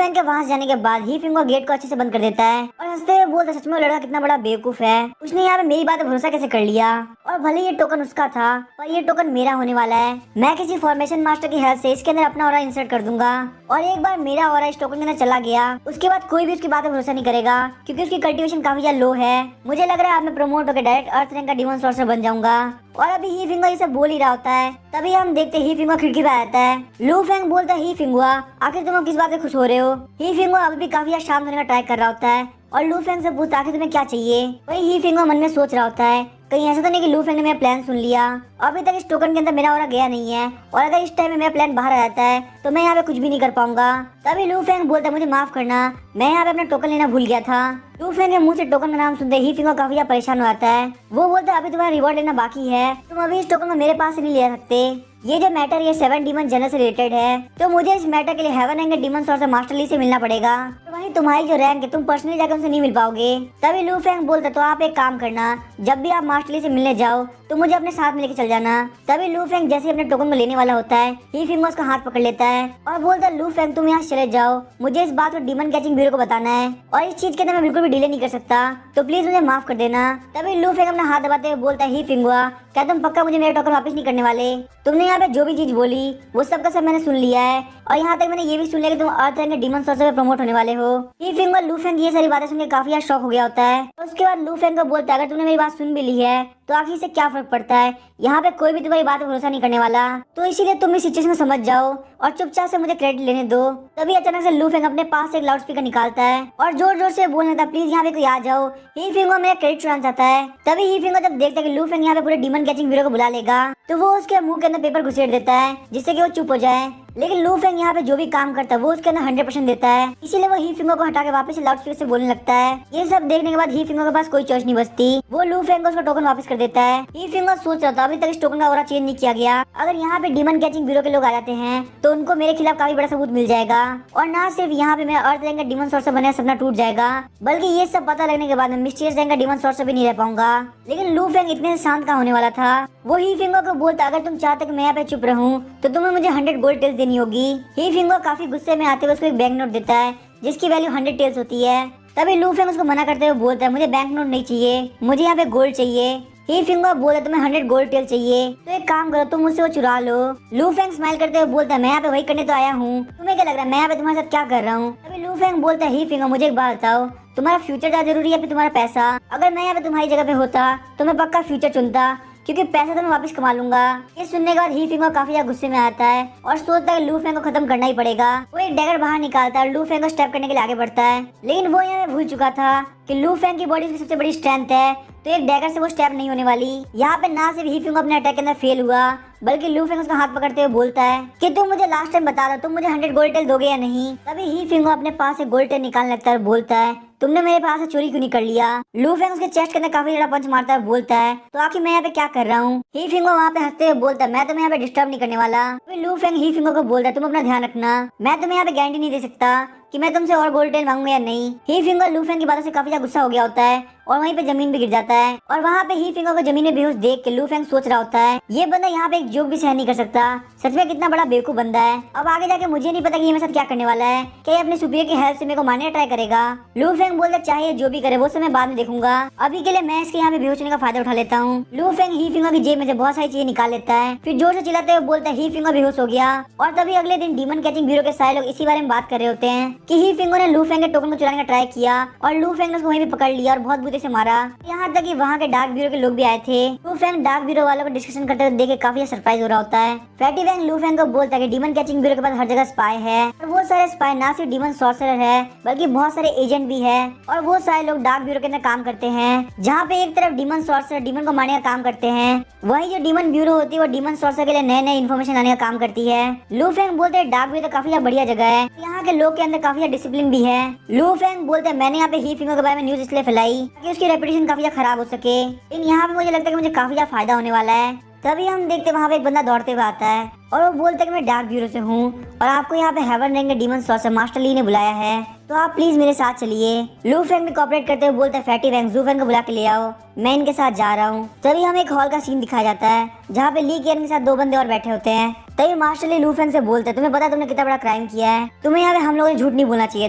Fang के वहां से जाने के बाद ही फिंग गेट को अच्छे से बंद कर देता है और हंसते हुए बोलता है, सच में वो लड़का कितना बड़ा बेवकूफ है, उसने यहाँ पे मेरी बात पर भरोसा कैसे कर लिया। और भले ये टोकन उसका था पर ये टोकन मेरा होने वाला है। मैं किसी फॉर्मेशन मास्टर की हेल्प से इसके अंदर अपना ऑरा इंसर्ट कर दूंगा और एक बार मेरा ऑरा इस टोकन के अंदर चला गया उसके बाद कोई भी उसकी बात पर भरोसा नहीं करेगा क्योंकि उसकी कल्टीवेशन काफी ज्यादा लो है। मुझे लग रहा है अब मैं प्रमोट होकर डायरेक्ट अर्थ रैंक का डीमन सॉर्सर बन जाऊंगा। और अभी ही फिंगो ये सब बोल ही रहा होता है तभी हम देखते ही फिंगो खिड़की पे आता है। लू फैंग बोलता है, ही फिंगुआ आखिर तुम किस बात से खुश हो रहे हो। ही फिंगो अभी भी काफी शांत होने का ट्राई कर रहा होता है और लू फैंग से पूछता आखिर तुम्हें क्या चाहिए। वही ही फिंगो मन में सोच रहा होता है कहीं ऐसा तो नहीं कि लू फैंग ने मेरा प्लान सुन लिया। अभी तक इस टोकन के अंदर मेरा ऑरा गया नहीं है और अगर इस टाइम में मेरा प्लान बाहर आ जाता है तो मैं यहाँ पे कुछ भी नहीं कर पाऊंगा। तभी लू फैंग बोलता है, मुझे माफ करना, मैं यहाँ पे अपना टोकन लेना भूल गया था। लू फैंग के मुंह से टोकन का नाम सुनते ही फिंगो काफी ज्यादा परेशान हो जाता है। वो बोलता है अभी तुम्हारा रिवॉर्ड लेना बाकी है, तुम अभी इस टोकन को मेरे पास से नहीं ले सकते। ये जो मैटर ये 7 डीमन जनरल से रिलेटेड है तो मुझे इस मैटर के लिए हेवन रैंक के डीमन सॉर्सर मास्टर ली से मिलना पड़ेगा। तो वहीं तुम्हारी जो रैंक है तुम पर्सनली जाकर उनसे नहीं मिल पाओगे। तभी लू फैंग बोलता तो आप एक काम करना, जब भी आप मास्टर ली से मिलने जाओ तो मुझे अपने साथ में लेके चल जाना। तभी लू फैंग जैसे अपने टोकन को लेने वाला होता है ही फिंगो उसका हाथ पकड़ लेता है और बोलता है, लू फैंग तुम यहाँ चले जाओ, मुझे इस बात को डीमन कैचिंग ब्यूरो को बताना है और इस चीज के अंदर मैं बिल्कुल भी डिले नहीं कर सकता, तो प्लीज मुझे माफ कर देना। तभी लू फैंग अपना हाथ दबाते हुए बोलता है, ही फिंगुआ क्या तुम पक्का मुझे मेरा टोकन वापस नहीं करने वाले। तुमने यहाँ पे जो भी चीज बोली वो सब का सब मैंने सुन लिया है और यहाँ तक मैंने ये भी सुन लिया कि तुम अर्थ रैंक के डीमन सॉर्सर पे प्रमोट होने वाले हो। ही फिंगुआ लू फैंग ये सारी बातें सुनकर काफी ज्यादा शॉक हो गया होता है। उसके बाद लू फैंग को बोलता है, अगर तुमने मेरी बात सुन भी ली है तो आखिर से क्या फर्क पड़ता है, यहाँ पे कोई भी तुम्हारी बात पर भरोसा नहीं करने वाला, तो इसीलिए तुम इस सिचुएशन को समझ जाओ और चुपचाप से मुझे क्रेडिट लेने दो। तभी अचानक से लू फैंग अपने पास से एक लाउड स्पीकर निकालता है और जोर जोर से बोलने लगता है, प्लीज यहाँ पे कोई आ जाओ, ही फिंगो मेरा क्रेडिट चुराना चाहता है। तभी ही फिंगो जब देखता है कि लू फैंग यहाँ पे पूरे डीमन कैचिंग ब्यूरो को बुला लेगा तो वो उसके मुंह के अंदर पेपर घुसेड़ देता है जिससे कि वो चुप हो जाए। लेकिन लू फैंग यहाँ पे जो भी काम करता है वो उसके अंदर 100% देता है, इसीलिए वो ही फिंगो को हटा के वापस लाउड स्पीकर से बोलने लगता है। ये सब देखने के बाद ही फिंगो के पास कोई चॉइस नहीं बचती, वो लू फैंग को उसका टोकन वापस कर देता है। ही फिंगो सोच रहा था अभी तक इस टोकन का ऑरा चेंज नहीं किया गया, अगर यहाँ पे डीमन कैचिंग ब्यूरो के लोग आ जाते हैं तो उनको मेरे खिलाफ काफी बड़ा सबूत मिल जाएगा और ना सिर्फ यहाँ पे मेरा अर्थ रैंक का डीमन सॉर्सर बनने का सपना टूट जाएगा बल्कि ये सब पता लगने के बाद मैं मिस्टीरियस रैंक का डीमन सॉर्सर भी नहीं रह पाऊंगा। लेकिन लू फैंग इतने शांत का होने वाला था, वो ही फिंगो को बोलता अगर तुम चाहते कि मैं यहाँ पे चुप रहूं तो तुम्हें मुझे 100 गोल्ड टेल्स देनी होगी। ही फिंगो काफी गुस्से में आते हुए उसको एक बैंक नोट देता है जिसकी वैल्यू 100 टेल्स होती है। तभी लू फैंग उसको मना करते हुए बोलता है, मुझे बैंक नोट नहीं चाहिए, मुझे यहाँ पे गोल्ड चाहिए। ही फिंगो बोलता है, तुम्हें 100 गोल्ड टेल चाहिए तो एक काम करो तुम मुझसे वो चुरा लो। लू फैंग स्माइल करते हुए बोलता है, मैं यहाँ पे वही करने तो आया हूँ, तुम्हें क्या लग रहा है मैं यहाँ पे तुम्हारे साथ क्या कर रहा हूँ। तभी लू फैंग बोलता है, ही फिंगो मुझे एक बात बताओ, तुम्हारा फ्यूचर ज्यादा जरूरी है फिर तुम्हारा पैसा। अगर मैं यहाँ पे तुम्हारी जगह पे होता तो मैं पक्का फ्यूचर चुनता क्योंकि पैसा तो मैं वापस कमा लूंगा। ये सुनने के बाद ही फिंगो काफी ज्यादा गुस्से में आता है और सोचता है लू फैंग को खत्म करना ही पड़ेगा। वो एक डैगर बाहर निकालता है और लू फैंग को स्टेप करने के लिए आगे बढ़ता है, लेकिन वो यहाँ भूल चुका था कि लू फैंग की बॉडी की सबसे बड़ी स्ट्रेंथ है तो एक डैगर से वो स्टेप नहीं होने वाली। यहाँ पे ना सिर्फ ही फिंगो अपने अटैक के अंदर फेल हुआ बल्कि लू फैंग उसका हाथ पकड़ते हुए बोलता है कि तुम मुझे लास्ट टाइम बता दो तुम मुझे 100 गोल्ड टेल दोगे या नहीं। तभी ही फिंगो अपने पास से गोल्ड टेल निकालने लगता है और बोलता है, तुमने मेरे पास से चोरी क्यों नहीं कर लिया। लू फैंग उसके चेस्ट के अंदर काफी बड़ा पंच मारता है, बोलता है तो आखिर मैं यहाँ पे क्या कर रहा हूँ। ही फिंगो वहाँ पे हंसते हुए बोलता है, मैं तुम्हें यहाँ पे डिस्टर्ब नहीं करने वाला। लू फैंग ही फिंगो को बोलता है, तुम अपना ध्यान रखना, मैं तुम्हें यहाँ पे गारंटी नहीं दे सकता कि मैं तुमसे और गोल्ड टेल मांगूंगा या नहीं। ही फिंगो लू फैंग की बातों से काफी ज्यादा गुस्सा हो गया होता है और वहीं पे जमीन पे गिर जाता है और वहाँ पे ही फिंगो को जमीन में बेहोश देख के लू फैंग सोच रहा होता है, ये बंदा यहाँ पे एक जोक भी सहन नहीं कर सकता, सच में कितना बड़ा बेवकूफ बंदा है। अब आगे जाके मुझे नहीं पता कि ये मेरे साथ क्या करने वाला है, क्या ये अपने सुपीरियर की हेल्प से मेरे को मारने ट्राई करेगा। लू फैंग बोलता चाहे जो भी करे वो सब मैं बाद में देखूंगा, अभी के लिए मैं इसके यहाँ पे बेहोश होने का फायदा उठा लेता हूँ। लू फैंग ही फिंगो की जेब में से बहुत सारी चीजें निकाल लेता है, फिर जोर से चिल्लाते हुए बोलता है, ही फिंगो बेहोश हो गया। और तभी अगले दिन डीमन कैचिंग ब्यूरो के सारे लोग इसी बारे में बात कर रहे होते हैं कि ही फिंगो ने लू फैंग के टोकन को चुराने का ट्राई किया और लू फैंग ने उसको वहीं पे पकड़ लिया और बहुत बुरे से मारा। यहाँ तक कि वहाँ के डार्क ब्यूरो के लोग भी आए थे। लू फैंग डार्क ब्यूरो वालों को डिस्कशन करते हुए देख के काफी सरप्राइज हो रहा होता है। फैटी वैंग लू फैंग को बोलता है कि डीमन कैचिंग ब्यूरो के पास हर जगह स्पाई है और वो सारे स्पाई ना सिर्फ डीमन सॉर्सरर है बल्कि बहुत सारे एजेंट भी है और वो सारे लोग डार्क ब्यूरो के अंदर काम करते हैं, जहाँ पे एक तरफ डीमन सॉर्सरर डीमन को मारने का काम करते हैं, वही जो डीमन ब्यूरो होती है वो डीमन सॉर्सरर के लिए नए नए इन्फॉर्मेशन आने का काम करती है। लू फैंग बोलते हैं डार्क ब्यूरो काफी बढ़िया जगह है, यहाँ के लोग के अंदर काफी डिसिप्लिन भी है। लू फैंग बोलते हैं मैंने यहाँ पे ही फिंगो के बारे में न्यूज इसलिए फैलाई ताकि उसकी रेपुटेशन काफी खराब हो सके, लेकिन यहाँ पे मुझे लगता है कि मुझे काफी ज्यादा फायदा होने वाला है। तभी हम देखते वहाँ पे एक बंदा दौड़ते हुए आता है और वो बोलता है कि मैं डार्क ब्यूरो से हूँ और आपको यहाँ पे हेवन रैंक के डीमन सॉर्सर मास्टर ली ने बुलाया है, तो आप प्लीज मेरे साथ चलिए। लू फैंग भी कोऑपरेट करते हुए बोलता है, फैटी वैंग जू फैंग को बुला के ले आओ, मैं इनके साथ जा रहा हूँ। तभी हमें एक हॉल का सीन दिखाया जाता है जहाँ पे ली केयरन के साथ दो बंदे और बैठे होते हैं। तभी मास्टर ली लू फेंग से बोलते, तुम्हें पता है तुमने कितना बड़ा क्राइम किया है, तुम्हें यहाँ पे हम लोगों ने झूठ नहीं बोलना चाहिए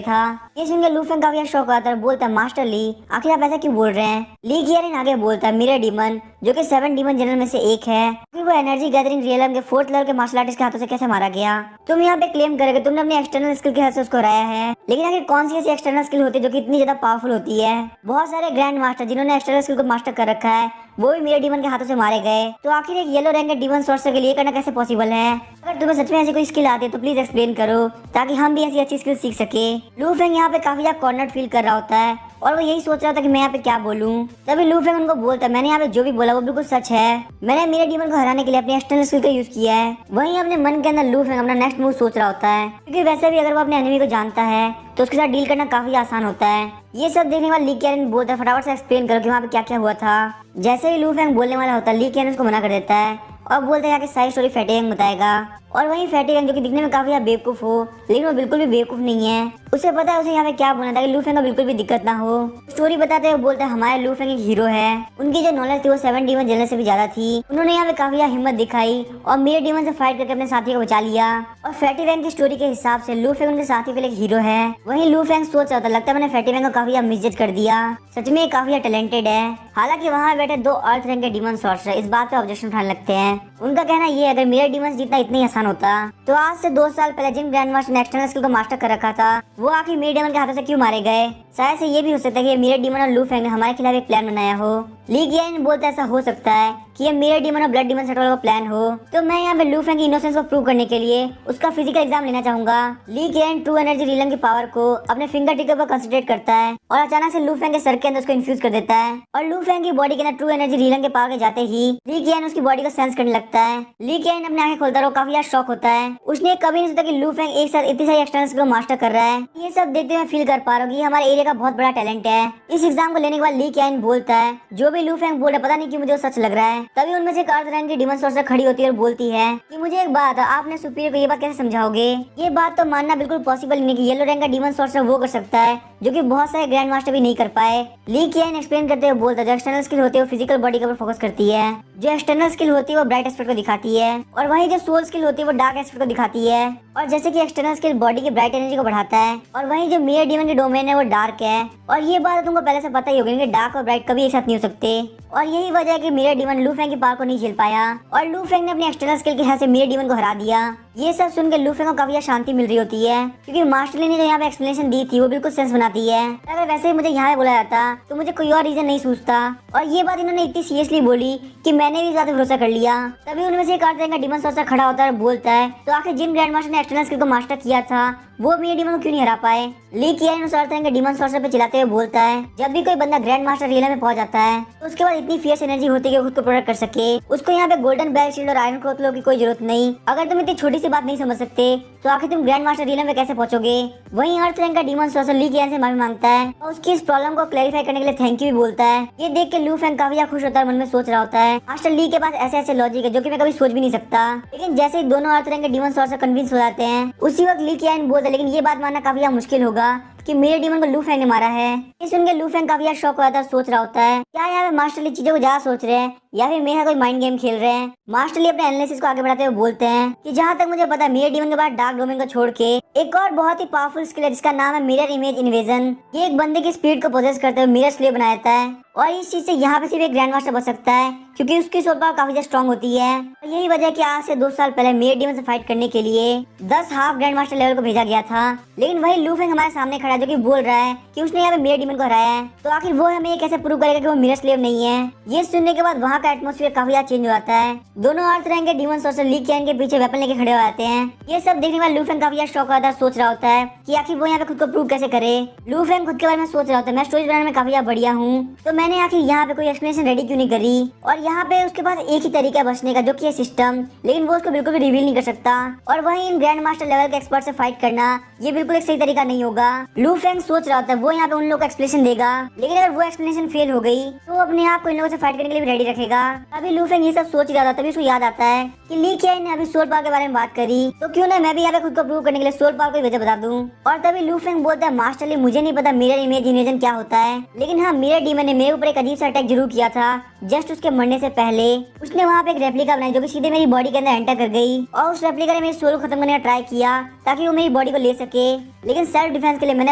था। ये सुनकर लू फेंग काफी शौक आता है, बोलता है मास्टर ली आखिर आप ऐसा क्यों बोल रहे हैं। ली कियारिन आगे बोलता है, मिरर डीमन जो कि 7 डीमन जनरल में से एक है, वो एनर्जी गैदरिंग रियलम के 4th लेवल के मार्शल आर्टिस्ट के हाथों से कैसे मारा गया। तुम यहाँ पे क्लेम करोगे तुमने अपनी एक्सटर्नल स्किल के हाथ से उसको हराया है, लेकिन आखिर कौन सी ऐसी एक्सटर्नल स्किल होती है जो कि इतनी ज्यादा पावरफुल होती है। बहुत सारे ग्रैंड मास्टर जिन्होंने एक्सटर्नल स्किल को मास्टर कर रखा है वो भी मिरर डीमन के हाथों से मारे गए, तो आखिर एक येलो रैंक के डीमन सॉर्सर के लिए करना कैसे पॉसिबल है। अगर तुम्हें सच में ऐसी कोई स्किल आती है तो प्लीज एक्सप्लेन करो ताकि हम भी ऐसी अच्छी स्किल सीख सके। लू फेंग यहाँ पे काफी ज्यादा कॉर्नर्ड फील कर रहा होता है और वो यही सोच रहा था कि मैं यहाँ पे क्या बोलूं। तभी लू फेंग उनको बोलता है, मैंने यहाँ पे जो भी बोला वो बिल्कुल सच है, मैंने मिरर डीमन को हराने के लिए अपनी एक्सटर्नल स्किल का यूज किया है। वहीं अपने मन के अंदर लू फेंग अपना नेक्स्ट मूव सोच रहा होता है, क्योंकि वैसे भी अगर वो अपने एनिमी को जानता है तो उसके साथ डील करना काफी आसान होता है। ये सब देखने वाला ली कियारिन बोलता है, फटाफट से एक्सप्लेन करो कि वहाँ पे क्या क्या हुआ था। जैसे ही लू फेंग बोलने वाला होता है ली कियारिन उसको मना कर देता है और बोलते हैं कि सारी स्टोरी फैटी यंग बताएगा। और वहीं फैटी यंग जो कि दिखने में काफी बेवकूफ हो लेकिन वो बिल्कुल भी बेवकूफ नहीं है, उसे पता है उसे यहाँ पे क्या बोलना था कि लू फेंग को बिल्कुल भी दिक्कत ना हो। स्टोरी बताते हुए बोलते हैं हमारे लू फेंग एक हीरो है, उनकी जो नॉलेज थी वो 7 डीमन जनरल से भी ज्यादा थी। उन्होंने यहाँ पे काफी हिम्मत दिखाई और मिरर डीमन से फाइट करके अपने साथी को बचा लिया। और फैटी वैंग की स्टोरी के हिसाब से लू फेंग उनके साथी के लिए हीरो है। वहीं लू फेंग सोच रहा था, लगता है मैंने फैटी वैंग को काफी मिसजज कर दिया, सच में काफी टैलेंटेड है। हालांकि वहाँ बैठे 2 अर्थ रैंक के डीमन सॉर्सर इस बात पे ऑब्जेक्शन उठाने लगते हैं। उनका कहना ये अगर मिरर डीमन जीतना इतनी आसान होता तो आज से 2 साल पहले जिन ग्रैंड मास्टर ने एक्सटर्नल स्किल को मास्टर कर रखा था वो आखिर मिरर डीमन के हाथों से क्यों मारे गए। शायद से ये भी हो सकता है कि मिरर डीमन और लू फेंग ने हमारे खिलाफ एक प्लान बनाया हो। ली कियारिन बोलते ऐसा हो सकता है कि ये मिरर डीमन और ब्लड डीमन सेटल का प्लान हो। तो मैं यहाँ पे लू फेंग की इनोसेंस को प्रूव करने के लिए उसका फिजिकल एग्जाम लेना चाहूंगा। ली कियारिन ट्रू एनर्जी रियलम की पावर को अपने फिंगर टिप पर कंसंट्रेट करता है और अचानक से लू फेंग के सर के अंदर उसको इन्फ्यूज कर देता है और लू फेंग की बॉडी के अंदर ट्रू एनर्जी रियलम के पावर के जाते ही ली कियारिन उसकी बॉडी को सेंस करने लगता है। ली कियारिन अपनी आंखें खोलता है और काफी ज्यादा शॉक होता है, उसने कभी नहीं सोचा कि लू फेंग एक साथ इतनी सारी एक्सटर्नल स्किल को मास्टर कर रहा है। ये सब देखते हुए फील कर पा रहा हूँ कि ये हमारे एरिया का बहुत बड़ा टैलेंट है। इस एग्जाम को लेने के बाद ली कियारिन बोलता है जो भी लू फेंग बोल रहा है पता नहीं क्यों मुझे सच लग रहा है। तभी उनमें से एक अर्थ रैंक की डीमन सॉर्सर खड़ी होती है और बोलती है कि मुझे एक बात, आपने सुपीरियर को ये बात कैसे समझाओगे। ये बात तो मानना बिल्कुल पॉसिबल नहीं कि येलो रैंक का डीमन सॉर्सर वो कर सकता है जो कि बहुत सारे ग्रैंड मास्टर भी नहीं कर पाए। ली कियारिन एक्सप्लेन करते हुए बोलता है जो एक्सटर्नल स्किल होती है वो फिजिकल बॉडी के ऊपर फोकस करती है, जो एक्सटर्नल स्किल होती है वो ब्राइट एस्पेक्ट को दिखाती है और वही जो सोल स्किल होती है वो डार्क एस्पेक्ट को दिखाती है। और जैसे कि एक्सटर्नल स्किल बॉडी की ब्राइट एनर्जी को बढ़ाता है और वही जो मिरर डीमन के डोमेन है वो डार्क है। और ये बात तुमको पहले से पता ही होगी कि डार्क और ब्राइट कभी एक साथ नहीं हो सकते और यही वजह है कि मिरर डीमन लू फेंग की पावर को नहीं झेल पाया और लू फेंग ने अपनी एक्सटर्नल स्किल के हेल्प से मिरर डीमन को हरा दिया। ये सब सुनकर लू फेंग को काफी शांति मिल रही होती है क्योंकि मास्टर ली ने जो यहाँ पे एक्सप्लेनेशन दी थी वो बिल्कुल सेंस बनाती है। अगर वैसे ही मुझे यहाँ पे बोला जाता तो मुझे कोई और रीजन नहीं सूझता और ये बात इन्होंने इतनी सीरियसली बोली कि मैंने भी इस बात पे भरोसा कर लिया। तभी उनमें से एक अर्थ रैंक का डीमन सॉर्सर खड़ा होता है और बोलता है तो आखिर जिन ग्रैंड मास्टर ने एक्सटर्नल स्किल को मास्टर किया था वो मिरर डीमन को क्यों नहीं हरा पाए। ली कियारिन उस अर्थ रैंक के डीमन सॉर्सर पे चिल्लाते हुए बोलता है जब भी कोई बंदा ग्रैंड मास्टर रियल में पहुंच जाता है तो उसके बाद इतनी फियर्स एनर्जी होती है कि खुद को प्रोटेक्ट कर सके। उसको यहाँ पे गोल्डन बेल शील्ड और आयरन क्लोथ की कोई जरूरत नहीं। अगर तुम इतनी छोटी सी बात नहीं समझ सकते तो आखिर तुम ग्रैंड मास्टर रियल में कैसे पहुंचोगे। वहीं अर्थ रैंक का डीमन सॉर्सर ली कियारिन से माफी मांगता है और उसकी इस प्रॉब्लम को क्लैरिफाई करने के लिए थैंक यू भी बोलता है। ये देख के लू फेंग काफी खुश होता है, मन में सोच रहा होता है मास्टर ली के पास ऐसे ऐसे लॉजिक है जो कि मैं कभी सोच भी नहीं सकता। लेकिन जैसे ही दोनों अर्थ रैंक के डीमन सॉर्सर कन्विंस हो जाते हैं उसी वक्त ली कियारिन बोलता है लेकिन ये बात मानना काफी मुश्किल होगा कि मिरर डीमन को लू फेंग ने मारा है। ये सुन के लू फेंग काफी शौक होता है, सोच रहा होता है क्या यहाँ पे मास्टर ली चीजों को ज्यादा सोच रहे हैं या फिर मेरा कोई माइंड गेम खेल रहे हैं। मास्टर ली अपने एनालिसिस को आगे बढ़ाते हुए बोलते हैं कि जहाँ तक मुझे पता है मिरर डीमन के बाद डार्क डोमेन को छोड़ के एक और बहुत ही पावरफुल स्किल है जिसका नाम है मिरर इमेज इन्वेजन। ये एक बंदे की स्पीड को पोजेस करते हुए मिरर स्लेव बना देता है और इस चीज से यहाँ पे सिर्फ एक ग्रैंड मास्टर बच सकता है क्योंकि उसकी सोल पावर काफी ज्यादा स्ट्रॉन्ग होती है। और यही वजह है कि आज से 2 साल पहले मिरर डीमन से फाइट करने के लिए 10 हाफ ग्रैंड मास्टर लेवल को भेजा गया था। लेकिन वही लू फेंग हमारे सामने खड़ा है जो कि बोल रहा है कि उसने यहाँ पे मिरर डीमन को हराया है, तो आखिर वो हमें ये कैसे प्रूव करेगा कि वो मिरर स्लेव नहीं है। ये सुनने के बाद वहाँ का एटमोस्फेयर काफी ज्यादा चेंज हो जाता है। दोनों अर्थ रैंक के डीमन सॉर्सर ली कियारिन के पीछे वेपन लेके खड़े हो जाते हैं। ये सब देखने के बाद लू फेंग काफी ज्यादा शौक होता है, सोच रहा होता है कि आखिर वो यहाँ पे खुद को प्रूव कैसे करे। लू फेंग खुद के बारे में सोच रहा होता है मैं स्टोरी बनाने में काफी ज्यादा बढ़िया हूँ, तो मैंने आखिर यहाँ पे कोई एक्सप्लेनेशन रेडी क्यों नहीं करी। और यहाँ पे उसके पास एक ही तरीका है बचने का जो कि है सिस्टम, लेकिन वो उसको बिल्कुल भी रिवील नहीं कर सकता। और वहीं इन ग्रैंड मास्टर लेवल के एक्सपर्ट से फाइट करना ये बिल्कुल एक सही तरीका नहीं होगा। लू फेंग सोच रहा होता है वो यहाँ पे उन लोगों को एक्सप्लेनेशन देगा, लेकिन अगर वो एक्सप्लेनेशन फेल हो गई तो अपने आप को इन लोगों से फाइट करने के लिए भी रेडी रखेगा। अभी लू फेंग ये सब सोच रहा था तभी उसको याद आता है कि ली कियारिन ने अभी सोल पावर के बारे में बात करी, तो क्यों ना मैं भी यहाँ पे खुद को प्रूव करने के लिए सोल पावर की वजह बता दूं। और तभी लू फेंग बोलता है मास्टर ली मुझे नहीं पता मिरर इमेज इन्वेजन क्या होता है, लेकिन हाँ मिरर डीमन ने मेरे ऊपर एक अजीब सा अटैक जरूर किया था जस्ट उसके मरने से पहले उसने वहाँ पे एक रेप्लिका बनाई जो कि सीधे मेरी बॉडी के अंदर एंटर कर गई और उस रेप्लिका ने मेरी सोल को खत्म करने का ट्राई किया ताकि वो मेरी बॉडी को ले सके। लेकिन सेल्फ डिफेंस के लिए मैंने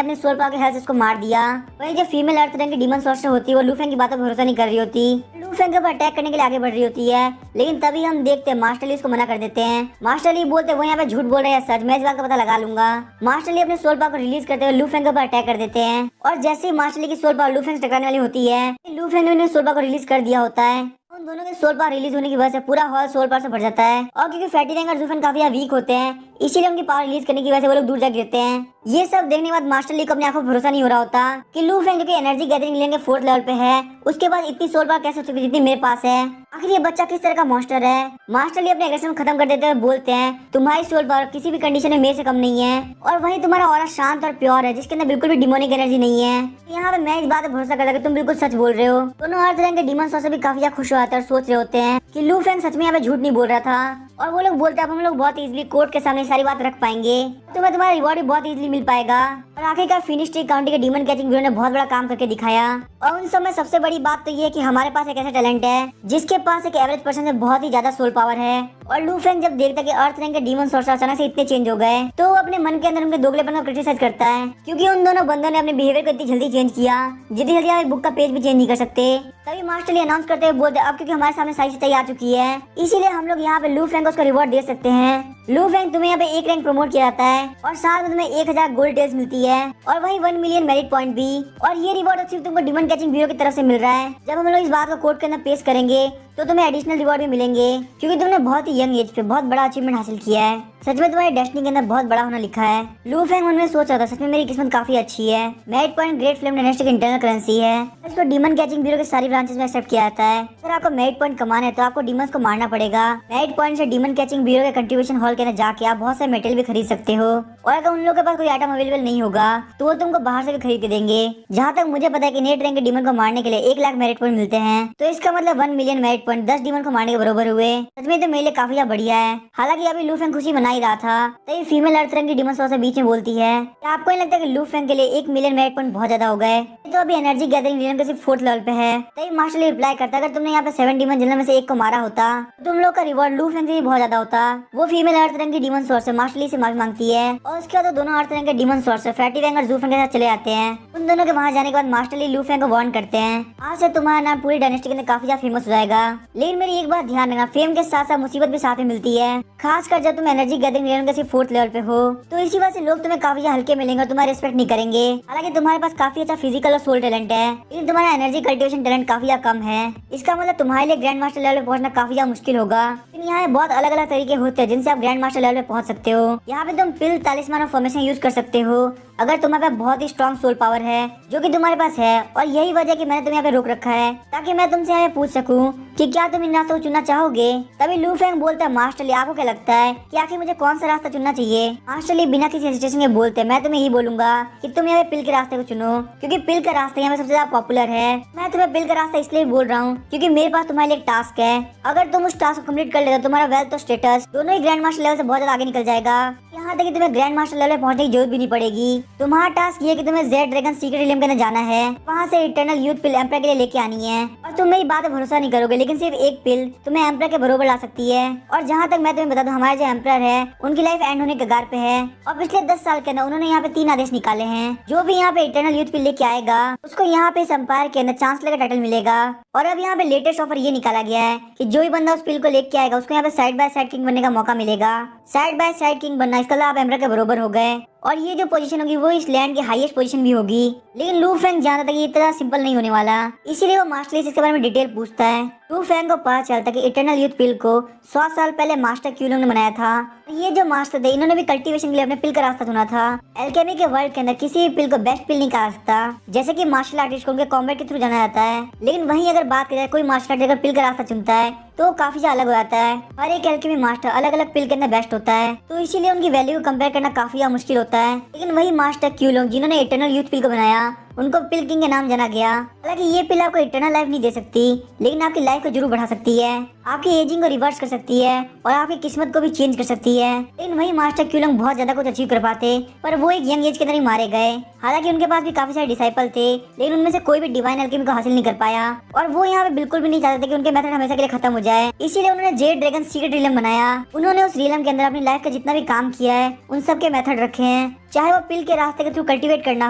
अपनी सोल पावर के हेल्प से उसको मार दिया। वही जो फीमेल अर्थ रैंक की डीमन सॉर्सर होती है वो लू फेंग की बातों पर भरोसा नहीं कर रही होती, लू फेंग के ऊपर अटैक करने के लिए आगे बढ़ रही होती है। लेकिन तभी हम देखते हैं मास्टर ली उसको मना कर देते हैं। मास्टर ली बोलते वो यहाँ पे झूठ बोल रहे हैं सच, मैं इस बात का पता लगा लूंगा। मास्टर ली अपने सोल पावर को रिलीज करते हुए लू फेंग के ऊपर अटैक कर देते हैं और जैसे ही मास्टर ली की सोल पावर लू फेंग से टकराने वाली होती है लू फेंग ने सोल पावर को रिलीज कर दिया होता है। उन दोनों के सोल पावर रिलीज होने की वजह से पूरा हॉल सोल पावर से भर जाता है और क्योंकि फैटी रैंक और जूफेन काफी वीक होते हैं इसीलिए उनकी पावर रिलीज करने की वजह से वो लोग दूर जा गिरते हैं। ये सब देखने के बाद मास्टर ली को अपनी आंखों पर भरोसा नहीं हो रहा होता कि लू फेंग जो कि एनर्जी गैदरिंग लेने के 4th लेवल पे है उसके बाद इतनी सोल पावर कैसे हो चुकी जितनी मेरे पास है। आखिर ये बच्चा किस तरह का मॉन्स्टर है। मास्टर ली अपने एग्रेशन खत्म कर देते हुए बोलते हैं तुम्हारी सोल पावर किसी भी कंडीशन में मेरे से कम नहीं है और वहीं तुम्हारा ऑरा शांत और प्योर है जिसके अंदर बिल्कुल भी डिमोनिक एनर्जी नहीं है। यहाँ पे मैं इस बात पर भरोसा करता कि तुम बिल्कुल सच बोल रहे हो। दोनों अर्थ रैंक के डीमन सॉर्सर भी काफी खुश हो जाते हैं और सोच रहे होते हैं कि लू फेंग सच में यहाँ पे झूठ नहीं बोल रहा था और वो लोग बोलते हैं अब हम लोग बहुत इजीली कोर्ट के सामने सारी बात रख पाएंगे, तुम्हें तुम्हारा रिवॉर्ड भी बहुत इजीली मिल पाएगा। और आखिरकार फिनिश स्ट्रीक काउंटी के डीमन कैचिंग ब्यूरो ने बहुत बड़ा काम करके दिखाया और उन सब में सबसे बड़ी बात तो ये है कि हमारे पास एक ऐसा टैलेंट है जिसके पास एक एवरेज पर्सन से बहुत ही ज्यादा सोल पावर है। और लू फेंग जब देखता है कि अर्थ रैंक के डीमन सॉर्सर अचानक से इतने चेंज हो गए तो वो अपने मन के अंदर उनके दोगलेपन को क्रिटिसाइज करता है क्योंकि उन दोनों बंदों ने अपने बिहेवियर को इतनी जल्दी चेंज किया जितनी जल्दी आप बुक का पेज भी चेंज नहीं कर सकते। तभी मास्टर ली अनाउंस करते हुए बोलते अब क्योंकि हमारे सामने सारी सच्चाई आ चुकी है इसीलिए हम लोग यहाँ पे लू फेंग को उसका रिवॉर्ड दे सकते हैं। लू फेंग तुम्हें यहाँ पे 1 रैंक प्रमोट किया जाता है और साथ में तुम्हें 1000 गोल्ड टेल्स मिलती है और वही 1 मिलियन मेरिट पॉइंट भी। और ये रिवॉर्ड सिर्फ तुमको डीमन कैचिंग ब्यूरो की तरफ से मिल रहा है। जब हम लोग इस बात को कोर्ट के अंदर पेश करेंगे तो तुम्हें एडिशनल रिवॉर्ड भी मिलेंगे क्योंकि तुमने बहुत ही यंग एज पे बहुत बड़ा अचीवमेंट हासिल किया है। सच में तुम्हारी डेस्टिनी के अंदर बहुत बड़ा होना लिखा है। लू फेंग उनमें सोच रहा था सच में मेरी किस्मत काफी अच्छी है। Merit point great flame dynasty की इंटरनल करेंसी है। इसको डीमन कैचिंग ब्यूरो के सारी ब्रांचेस में एक्सेप्ट किया जाता है। अगर आपको मेरिट पॉइंट कमाना है तो आपको डीमंस को मारना पड़ेगा। मेरिट पॉइंट से डीमन कैचिंग ब्यूरो के कंट्रीब्यूशन हॉल के अंदर जाके आप बहुत सारे मेटेरियल भी खरीद सकते हो और अगर उन लोगों के पास कोई आइटम अवेलेबल नहीं होगा तो वो तुमको बाहर से भी खरीद के देंगे। जहाँ तक मुझे पता है कि नेट रैंक के डीमन को मारने के लिए 1 लाख मेरिट पॉइंट मिलते हैं तो इसका मतलब 1 मिलियन मेरिट पॉइंट 10 डीमन को मारने के बराबर हुए। सच में तो मेरे लिए काफी बढ़िया है। हालांकि अभी लू फेंग खुशी मना ही रहा था तभी फीमेल अर्थ रैंक की डीमन सॉर्सर बीच में बोलती है कि आपको नहीं लगता कि लू फेंग के लिए 1 मिलियन मेरिट पॉइंट बहुत ज्यादा हो गए, तो अभी एनर्जी गैदरिंग डीमन के सिर्फ 4th लेवल पे है। तभी मास्टर ली रिप्लाई करता अगर तुमने यहाँ पे 7 डीमन जनरल में से एक को मारा होता तो तुम लोग का रिवॉर्ड लू फेंग से भी बहुत ज्यादा होता। वो फीमेल अर्थ रैंक की डीमन सॉर्सर मास्टर ली से माफी मांगती है और उसके बाद दोनों अर्थ रैंक के डीमन सॉर्सर फैटी रैंक और जू फेंग के साथ चले जाते हैं। उन दोनों के वहाँ जाने के बाद मास्टर ली लू फेंग को वार्न करते हैं आज से तुम्हारा नाम पूरी डायनेस्टी के अंदर काफी ज्यादा फेमस हो जाएगा। लेकिन मेरी एक बात ध्यान रखना फेम के साथ साथ मुसीबत भी साथ में मिलती है, खासकर जब तुम एनर्जी गैदरिंग डीमन के सिर्फ 4th लेवल पे हो तो इसी वजह से लोग तुम्हें काफी हल्के मिलेंगे और तुम्हारा रिस्पेक्ट नहीं करेंगे। हालांकि तुम्हारे पास काफी अच्छा फिजिकल और सोल टैलेंट है लेकिन तुम्हारा एनर्जी कल्टिवेशन टैलेंट काफी कम है। इसका मतलब तुम्हारे लिए ग्रैंड मास्टर लेवल पे पहुंचना काफी मुश्किल होगा। लेकिन यहाँ बहुत अलग अलग तरीके होते हैं जिनसे आप ग्रैंड मास्टर लेवल पे पहुंच सकते हो। यहाँ पे तुम पिल तालिस्मान और फॉर्मेशन यूज कर सकते हो अगर तुम्हारे पास बहुत ही स्ट्रॉन्ग सोल पावर है जो कि तुम्हारे पास है। और यही वजह कि मैंने तुम्हें यहाँ पे रोक रखा है ताकि मैं तुमसे यहाँ पे पूछ सकूं कि क्या तुम इन रास्तों को चुनना चाहोगे। तभी लू फेंग बोलता है मास्टर ली आपको क्या लगता है कि आखिर मुझे कौन सा रास्ता चुनना चाहिए। मास्टर ली बिना किसी हेजिटेशन के बोलते हैं मैं तुम्हें यही बोलूंगा कि तुम यहाँ पे पिल के रास्ते को चुनो क्योंकि पिल का रास्ता यहाँ पे सबसे ज्यादा पॉपुलर है। मैं तुम्हें पिल का रास्ता इसलिए बोल रहा हूँ क्योंकि मेरे पास तुम्हारे लिए एक टास्क है। अगर तुम उस टास्क को कम्प्लीट कर लेते हो तुम्हारा वेल्थ और स्टेटस दोनों ही ग्रैंड मास्टर लेवल से बहुत ज्यादा आगे निकल जाएगा। यहाँ तक कि तुम्हें ग्रैंड मास्टर लेवल पे पहुंचने की जरूरत भी नहीं पड़ेगी। तुम्हारा टास्क ये कि तुम्हें जेड ड्रैगन सीक्रेट रियम के अंदर जाना है, वहाँ से इटर्नल यूथ पिल एम्पर के लिए लेके आनी है। और तुम मेरी बात पर भरोसा नहीं करोगे लेकिन सिर्फ एक पिल तुम्हें एम्पर के बरोबर ला सकती है। और जहाँ तक मैं तुम्हें बता दूं हमारे जो एम्पर है उनकी लाइफ एंड होने के कगार पे है और पिछले 10 साल के अंदर उन्होंने यहाँ पे 3 आदेश निकाले हैं। जो भी यहाँ पे इटर्नल यूथ पिल लेके आएगा उसको यहाँ पे इस एम्पायर के अंदर चांसलर का टाइटल मिलेगा। और अब यहाँ पे लेटेस्ट ऑफर ये निकाला गया है कि जो भी बंदा उस पिल को लेके आएगा उसको यहाँ पे साइड बाय साइड किंग बनने का मौका मिलेगा। साइड बाय साइड किंग बनना इसका लाभ एम्पर के बरोबर हो गए और ये जो पोजीशन होगी वो इस लैंड की हाईएस्ट पोजीशन भी होगी। लेकिन लू फेंग जानता था कि ये इतना सिंपल नहीं होने वाला इसीलिए वो मास्टर ली से इसके बारे में डिटेल पूछता है। लू फेंग को पता चलता कि इटर्नल यूथ पिल को 100 साल पहले मास्टर क्यूलोंग ने बनाया था। ये जो मास्टर थे इन्होंने भी कल्टीवेशन के लिए अपने पिल का रास्ता चुना था। एल्केमी के वर्ल्ड के अंदर किसी भी पिल को बेस्ट पिल नहीं कहा सकता जैसे कि मार्शल आर्टिस्ट को उनके कॉम्बैट के थ्रू जाना जाता है। लेकिन वहीं अगर बात करें कोई मार्शल आर्टिस्ट अगर पिल का रास्ता चुनता है तो काफी ज्यादा अलग हो जाता है। हर एक एल्केमी मास्टर अलग अलग पिल के अंदर बेस्ट होता है तो इसीलिए उनकी वैल्यू को कंपेयर करना काफी मुश्किल होता है। लेकिन वही मास्टर क्यूलोंग जिन्होंने इटर्नल यूथ पिल को बनाया उनको पिल किंग के नाम जाना गया। हालांकि ये पिल आपको इटर्नल लाइफ नहीं दे सकती, लेकिन आपकी लाइफ को जरूर बढ़ा सकती है, आपकी एजिंग को रिवर्स कर सकती है और आपकी किस्मत को भी चेंज कर सकती है। लेकिन वही मास्टर क्यूलंग बहुत ज्यादा कुछ अचीव कर पाते, पर वो एक यंग एज के अंदर ही मारे गए। हालांकि उनके पास भी काफी सारे डिसाइपल थे, लेकिन उनमें से कोई भी डिवाइन एल्केमी को हासिल नहीं कर पाया और वो यहाँ पे बिल्कुल भी नहीं चाहते थे कि उनके मेथड हमेशा के लिए खत्म हो जाए। इसीलिए उन्होंने जेड ड्रैगन सीक्रेट रियलम बनाया। उन्होंने उस रियलम के अंदर अपनी लाइफ का जितना भी काम किया है उन सब के मेथड रखे हैं, चाहे वो पिल के रास्ते के थ्रू कल्टीवेट करना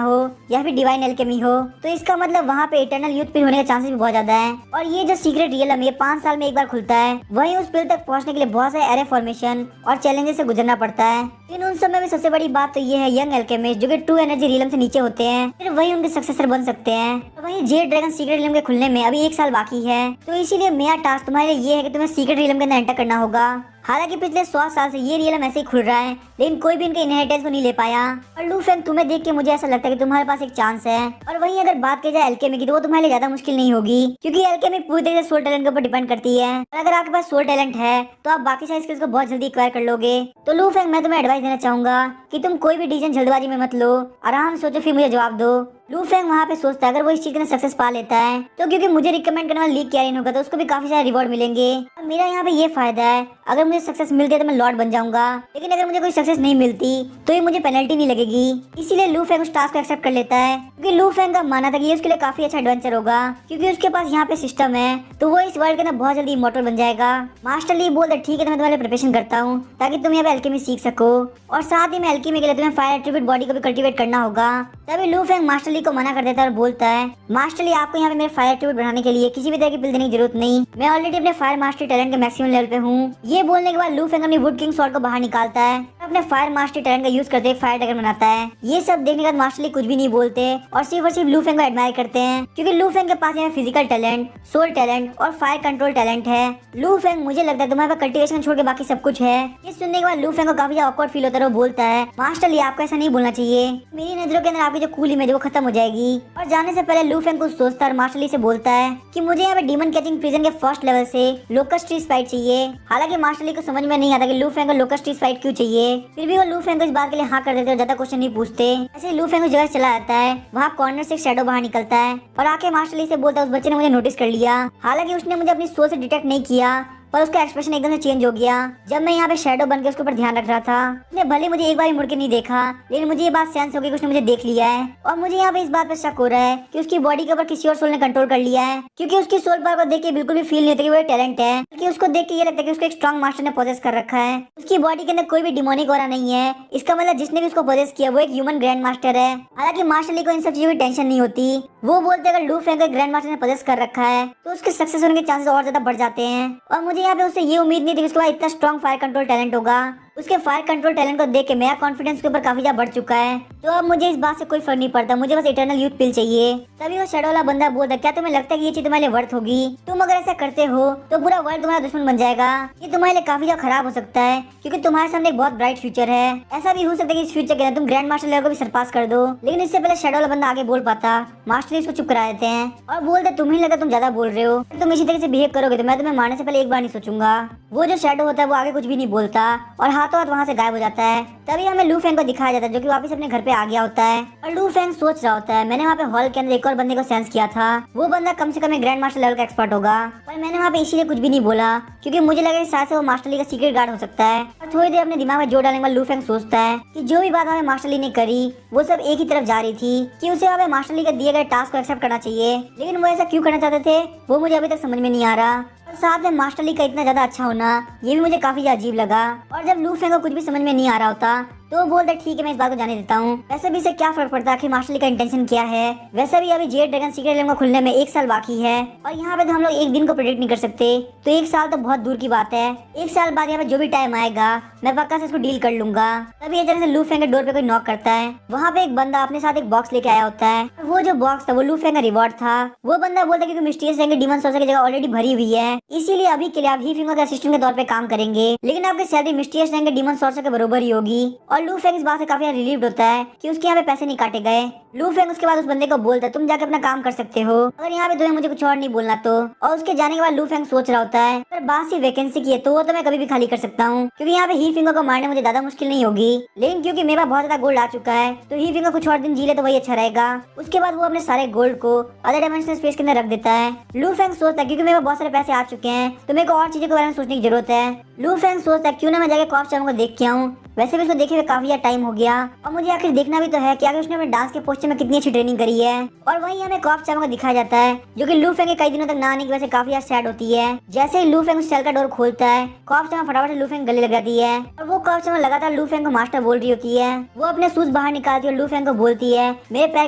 हो या फिर डिवाइन एल्केमी हो। तो इसका मतलब वहाँ पे इटर्नल यूथ पिल होने के चांसेस भी बहुत ज्यादा है। और ये जो सीक्रेट रियलम ये 5 साल में एक बार खुलता है। वहीं उस पिल तक पहुँचने के लिए बहुत सारे एरे फॉर्मेशन और चैलेंजेस से गुजरना पड़ता है। लेकिन उन सब में भी सबसे बड़ी बात तो ये है यंग एल्केमिस्ट जो कि ट्रू एनर्जी रियलम से नीचे होते हैं, फिर वही उनके सक्सेसर बन सकते हैं। तो वहीं जेड ड्रैगन सीक्रेट रियलम के खुलने में अभी 1 साल बाकी है। तो इसीलिए मेरा टास्क तुम्हारे लिए ये है कि तुम्हें सीक्रेट रियलम के अंदर एंटर करना होगा। हालांकि पिछले 100 साल से ये रियलम ऐसे ही खुल रहा है, लेकिन कोई भी इनके इनहेरिटेंस को नहीं ले पाया। और लू फेंग, तुम्हें देख के मुझे ऐसा लगता है कि तुम्हारे पास एक चांस है। और वहीं अगर बात की जाए एल्केमी की, तो वो तुम्हारे लिए ज्यादा मुश्किल नहीं होगी, क्योंकि एल्केमी पूरी तरह से सोल टैलेंट के ऊपर डिपेंड करती है। और अगर आपके पास सोल टैलेंट है तो आप बाकी सारी स्किल्स को बहुत जल्दी एक्वायर कर लोगे। तो लू फेंग, मैं तुम्हें एडवाइस देना चाहूंगा कि तुम कोई भी डिसीजन जल्दबाजी में मत लो, आराम से सोचो फिर मुझे जवाब दो। लू फेंग वहाँ पे सोचता है अगर वो इस चीज में सक्सेस पा लेता है तो क्योंकि मुझे रिकमेंड करने वाला लीग कैरियन होगा तो उसको भी काफी सारे रिवॉर्ड मिलेंगे। और मेरा यहाँ पे ये फायदा है, अगर मुझे सक्सेस मिलती है तो मैं लॉर्ड बन जाऊंगा, लेकिन अगर मुझे कोई सक्सेस नहीं मिलती तो ये मुझे पेनल्टी नहीं लगेगी। इसीलिए लू फेंग उस टास्क को एक्सेप्ट कर लेता है, क्योंकि लू फेंग का मानना था कि ये उसके लिए काफी अच्छा एडवेंचर होगा, क्योंकि उसके पास यहाँ पे सिस्टम है तो वो इस वर्ल्ड के अंदर बहुत जल्दी इमॉर्टल बन जाएगा। मास्टर ली बोलता ठीक है, तो मैं तुम्हारे प्रिपरेशन करता हूँ ताकि तुम यहाँ पे एल्केमी सीख सको, और साथ ही में एल्केमी के लिए तुम्हें फायर एट्रीब्यूट बॉडी को भी कल्टीवेट करना होगा। तभी लू फेंग मास्टर ली को मना कर देता है और बोलता है मास्टर ली, आपको यहाँ पे मेरे फायर एट्रीब्यूट बढ़ाने के लिए किसी भी तरह की बिल देने की जरूरत नहीं, मैं ऑलरेडी अपने फायर मास्टर टैलेंट के मैक्सिमम लेवल पे हूँ। ये बोलने के बाद लू फेंग अपनी वुड किंग स्वॉर्ड को बाहर निकालता है, अपने फायर मास्टर टैलेंट का यूज करते एक फायर डैगर बनाता है। ये सब देखने के बाद मास्टर ली कुछ भी नहीं बोलते और सिर्फ लू फेंग को एडमायर करते हैं, क्योंकि लू फेंग के पास यहाँ फिजिकल टैलेंट, सोल टैलेंट और फायर कंट्रोल टैलेंट है। लू फेंग, मुझे लगता है तुम्हारे पास कल्टीवेशन छोड़ के बाकी सब कुछ है। ये सुनने के बाद लू फेंग को काफी ऑकवर्ड फील होता है, वो बोलता है मास्टर ली, आपको ऐसा नहीं बोलना चाहिए, मेरी नजरों के अंदर आपकी जो कूल इमेज है वो खत्म हो जाएगी। और जाने से पहले लू फेंग कुछ सोचता है और मास्टर ली से बोलता है कि मुझे यहाँ पे डीमन कैचिंग प्रिजन के फर्स्ट लेवल से लोकस्ट ट्री फाइट चाहिए। हालांकि मास्टर ली को समझ में नहीं आता कि लू फेंग को लोकस्ट ट्री फाइट क्यों चाहिए, फिर भी वो लू फेंग को इस बात के लिए हाँ कर देते और ज्यादा क्वेश्चन नहीं पूछते। ऐसे लू फेंग उस जगह से चला जाता है, वहाँ कॉर्नर से एक शैडो बाहर निकलता है और आके मास्टर ली से बोलता है उस बच्चे ने मुझे नोटिस कर लिया। हालांकि उसने मुझे अपनी सोच से डिटेक्ट नहीं किया, पर उसका एक्सप्रेशन एकदम से चेंज हो गया जब मैं यहाँ पे शैडो बन के उसके ऊपर ध्यान रख रहा था। उसने भले मुझे एक बार मुड़ के नहीं देखा, लेकिन मुझे ये बात सेंस हो गई कि उसने मुझे देख लिया है। और मुझे यहाँ पे इस बात पर शक हो रहा है कि उसकी बॉडी के ऊपर किसी और सोल ने कंट्रोल कर लिया है, क्योंकि उसकी सोल पावर को देख के बिल्कुल भी फील नहीं होता कि वो टैलेंट है, बल्कि उसको देख के ये लगता है कि उसको एक स्ट्रॉन्ग मास्टर ने पोजेस कर रखा है। उसकी बॉडी के अंदर कोई भी डिमोनिक ऑरा नहीं है, इसका मतलब जिसने भी उसको पोजेस किया वो एक ह्यूमन ग्रैंड मास्टर है। हालांकि मास्टर ली को इन सब चीजों की टेंशन नहीं होती, वो बोलते अगर लू फेंग को ग्रैंड मास्टर ने पोजेस कर रखा है तो उसके सक्सेस होने के चांसेस और ज्यादा बढ़ जाते हैं। और मुझे यहाँ पे उससे ये उम्मीद नहीं थी कि उसके पास इतना स्ट्रॉन्ग फायर कंट्रोल टैलेंट होगा। उसके फायर कंट्रोल टैलेंट को देख के मेरा कॉन्फिडेंस के ऊपर काफी ज्यादा बढ़ चुका है। तो अब मुझे इस बात से कोई फर्क नहीं पड़ता, मुझे बस इटर्नल यूथ पिल चाहिए। तभी वो शैडो वाला बंदा बोलता, क्या तुम्हें लगता है कि ये चीज तुम्हारे लिए वर्थ होगी? तुम अगर ऐसा करते हो तो पूरा वर्ल्ड तुम्हारा दुश्मन बन जाएगा। ये तुम्हारे लिए काफी ज्यादा खराब हो सकता है, क्योंकि तुम्हारे सामने एक बहुत ब्राइट फ्यूचर है। ऐसा भी हो सकता है कि इस फ्यूचर के अंदर तुम ग्रैंड मास्टर लेवल को भी सरपास कर दो। लेकिन इससे पहले शैडो वाला बंदा आगे बोल पाता, मास्टर इसको चुप करा देते हैं और बोलते तुम्हें लगता तुम ज्यादा बोल रहे हो, तुम इसी तरह से बिहेव करोगे तो मैं तुम्हें मारने से पहले एक बार नहीं सोचूंगा। वो जो शैडो होता है वो आगे कुछ भी नहीं बोलता और हाथों हाथ वहाँ से गायब हो जाता है। तभी हमें लू फेंग को दिखाया जाता है जो कि वापस अपने घर पे आ गया होता है और लू फेंग सोच रहा होता है मैंने वहाँ पे हॉल के अंदर एक और बंदे को सेंस किया था, वो बंदा कम से कम एक ग्रैंड मास्टर लेवल का एक्सपर्ट होगा, पर मैंने वहाँ पे इसीलिए कुछ भी नहीं बोला क्योंकि मुझे लगा शायद से वो मास्टर ली का सीक्रेट गार्ड हो सकता है। और थोड़ी देर अपने दिमाग में जोड़ डालने के बाद लू फेंग सोचता है कि जो भी बात हमें मास्टर ली ने करी वो सब एक ही तरफ जा रही थी कि उसे वहाँ पे मास्टर ली का दिए गए टास्क को एक्सेप्ट करना चाहिए, लेकिन वो ऐसा क्यों करना चाहते थे वो मुझे अभी तक समझ में नहीं आ रहा। और साथ में मास्टर ली का इतना ज्यादा अच्छा होना ये भी मुझे काफी अजीब लगा। और जब लू फेंग को कुछ भी समझ में नहीं आ रहा होता तो वो बोलता ठीक है मैं इस बात को जाने देता हूँ, वैसे भी इसे क्या फर्क पड़ता है कि मास्टर ली का इंटेंशन क्या है। वैसे भी अभी जेड ड्रैगन सीक्रेट रियलम को खुलने में 1 साल बाकी है और यहाँ पे तो हम लोग एक दिन को प्रेडिक्ट नहीं कर सकते, तो 1 साल तो बहुत दूर की बात है। 1 साल बाद यहाँ पे जो भी टाइम आएगा मैं पक्का से इसको डील कर लूंगा। तभी एक तरह से लू फेंग के डोर पे कोई नॉक करता है, वहाँ पे एक बंदा अपने साथ एक बॉक्स लेके आया होता है। वो जो बॉक्स था वो लू फेंग का रिवॉर्ड था। वो बंदा बोलता है कि मिस्टीरियस रैंक डीमन सोर्सर की जगह ऑलरेडी भरी हुई है, इसीलिए अभी के लिए आप ही फिंगर के असिस्टेंट के तौर पे काम करेंगे, लेकिन आपकी salary mysterious rank demon sorcerer के बराबर ही होगी। और और लू फेंग इस बात से काफी रिलीव्ड होता है कि उसके यहाँ पे पैसे नहीं काटे गए। लू फेंग उसके बाद उस बंदे को बोलता है तुम जाके अपना काम कर सकते हो, अगर यहाँ पे तुम्हें मुझे कुछ और नहीं बोलना तो। और उसके जाने के बाद लू फेंग सोच रहा होता है अगर बात सी वैकेंसी की है तो वो तो मैं कभी भी खाली कर सकता हूँ, क्योंकि यहाँ पे ही फिंगर को मारने मुझे ज्यादा मुश्किल नहीं होगी। लेकिन क्योंकि मेरे पास बहुत ज्यादा गोल्ड आ चुका है तो ही फिंगर कुछ और दिन जी ले तो वही अच्छा रहेगा। उसके बाद वो अपने सारे गोल्ड को अदर डायमेंशनल स्पेस के अंदर रख देता है। लू फेंग सोचता है क्योंकि मेरे पास बहुत सारे पैसे आ चुके हैं तो मेरे को और चीजों के बारे में सोचने की जरूरत है। लू फेंग सोचता है क्यों ना मैं जाके कॉफ चाम को देख के आऊँ, वैसे भी उसको देखे हुए काफी टाइम हो गया और मुझे आखिर देखना भी तो है कि आखिर उसने अपने डांस के पोस्टर में कितनी अच्छी ट्रेनिंग करी है। और वहीं हमें कॉफ चामा को दिखाया जाता है जो कि लू फेंग के कई दिनों तक ना आने की वजह से काफी सैड होती है। जैसे ही लू फेंग उस सेल का डोर खोलता है कॉफ चामा फटाफट से लू फेंग गले लगाती है और वो कॉफ चामा लगातार लू फेंग को मास्टर बोल रही होती है। वो अपने शूज बाहर निकालती है और लू फेंग को बोलती है मेरे पैर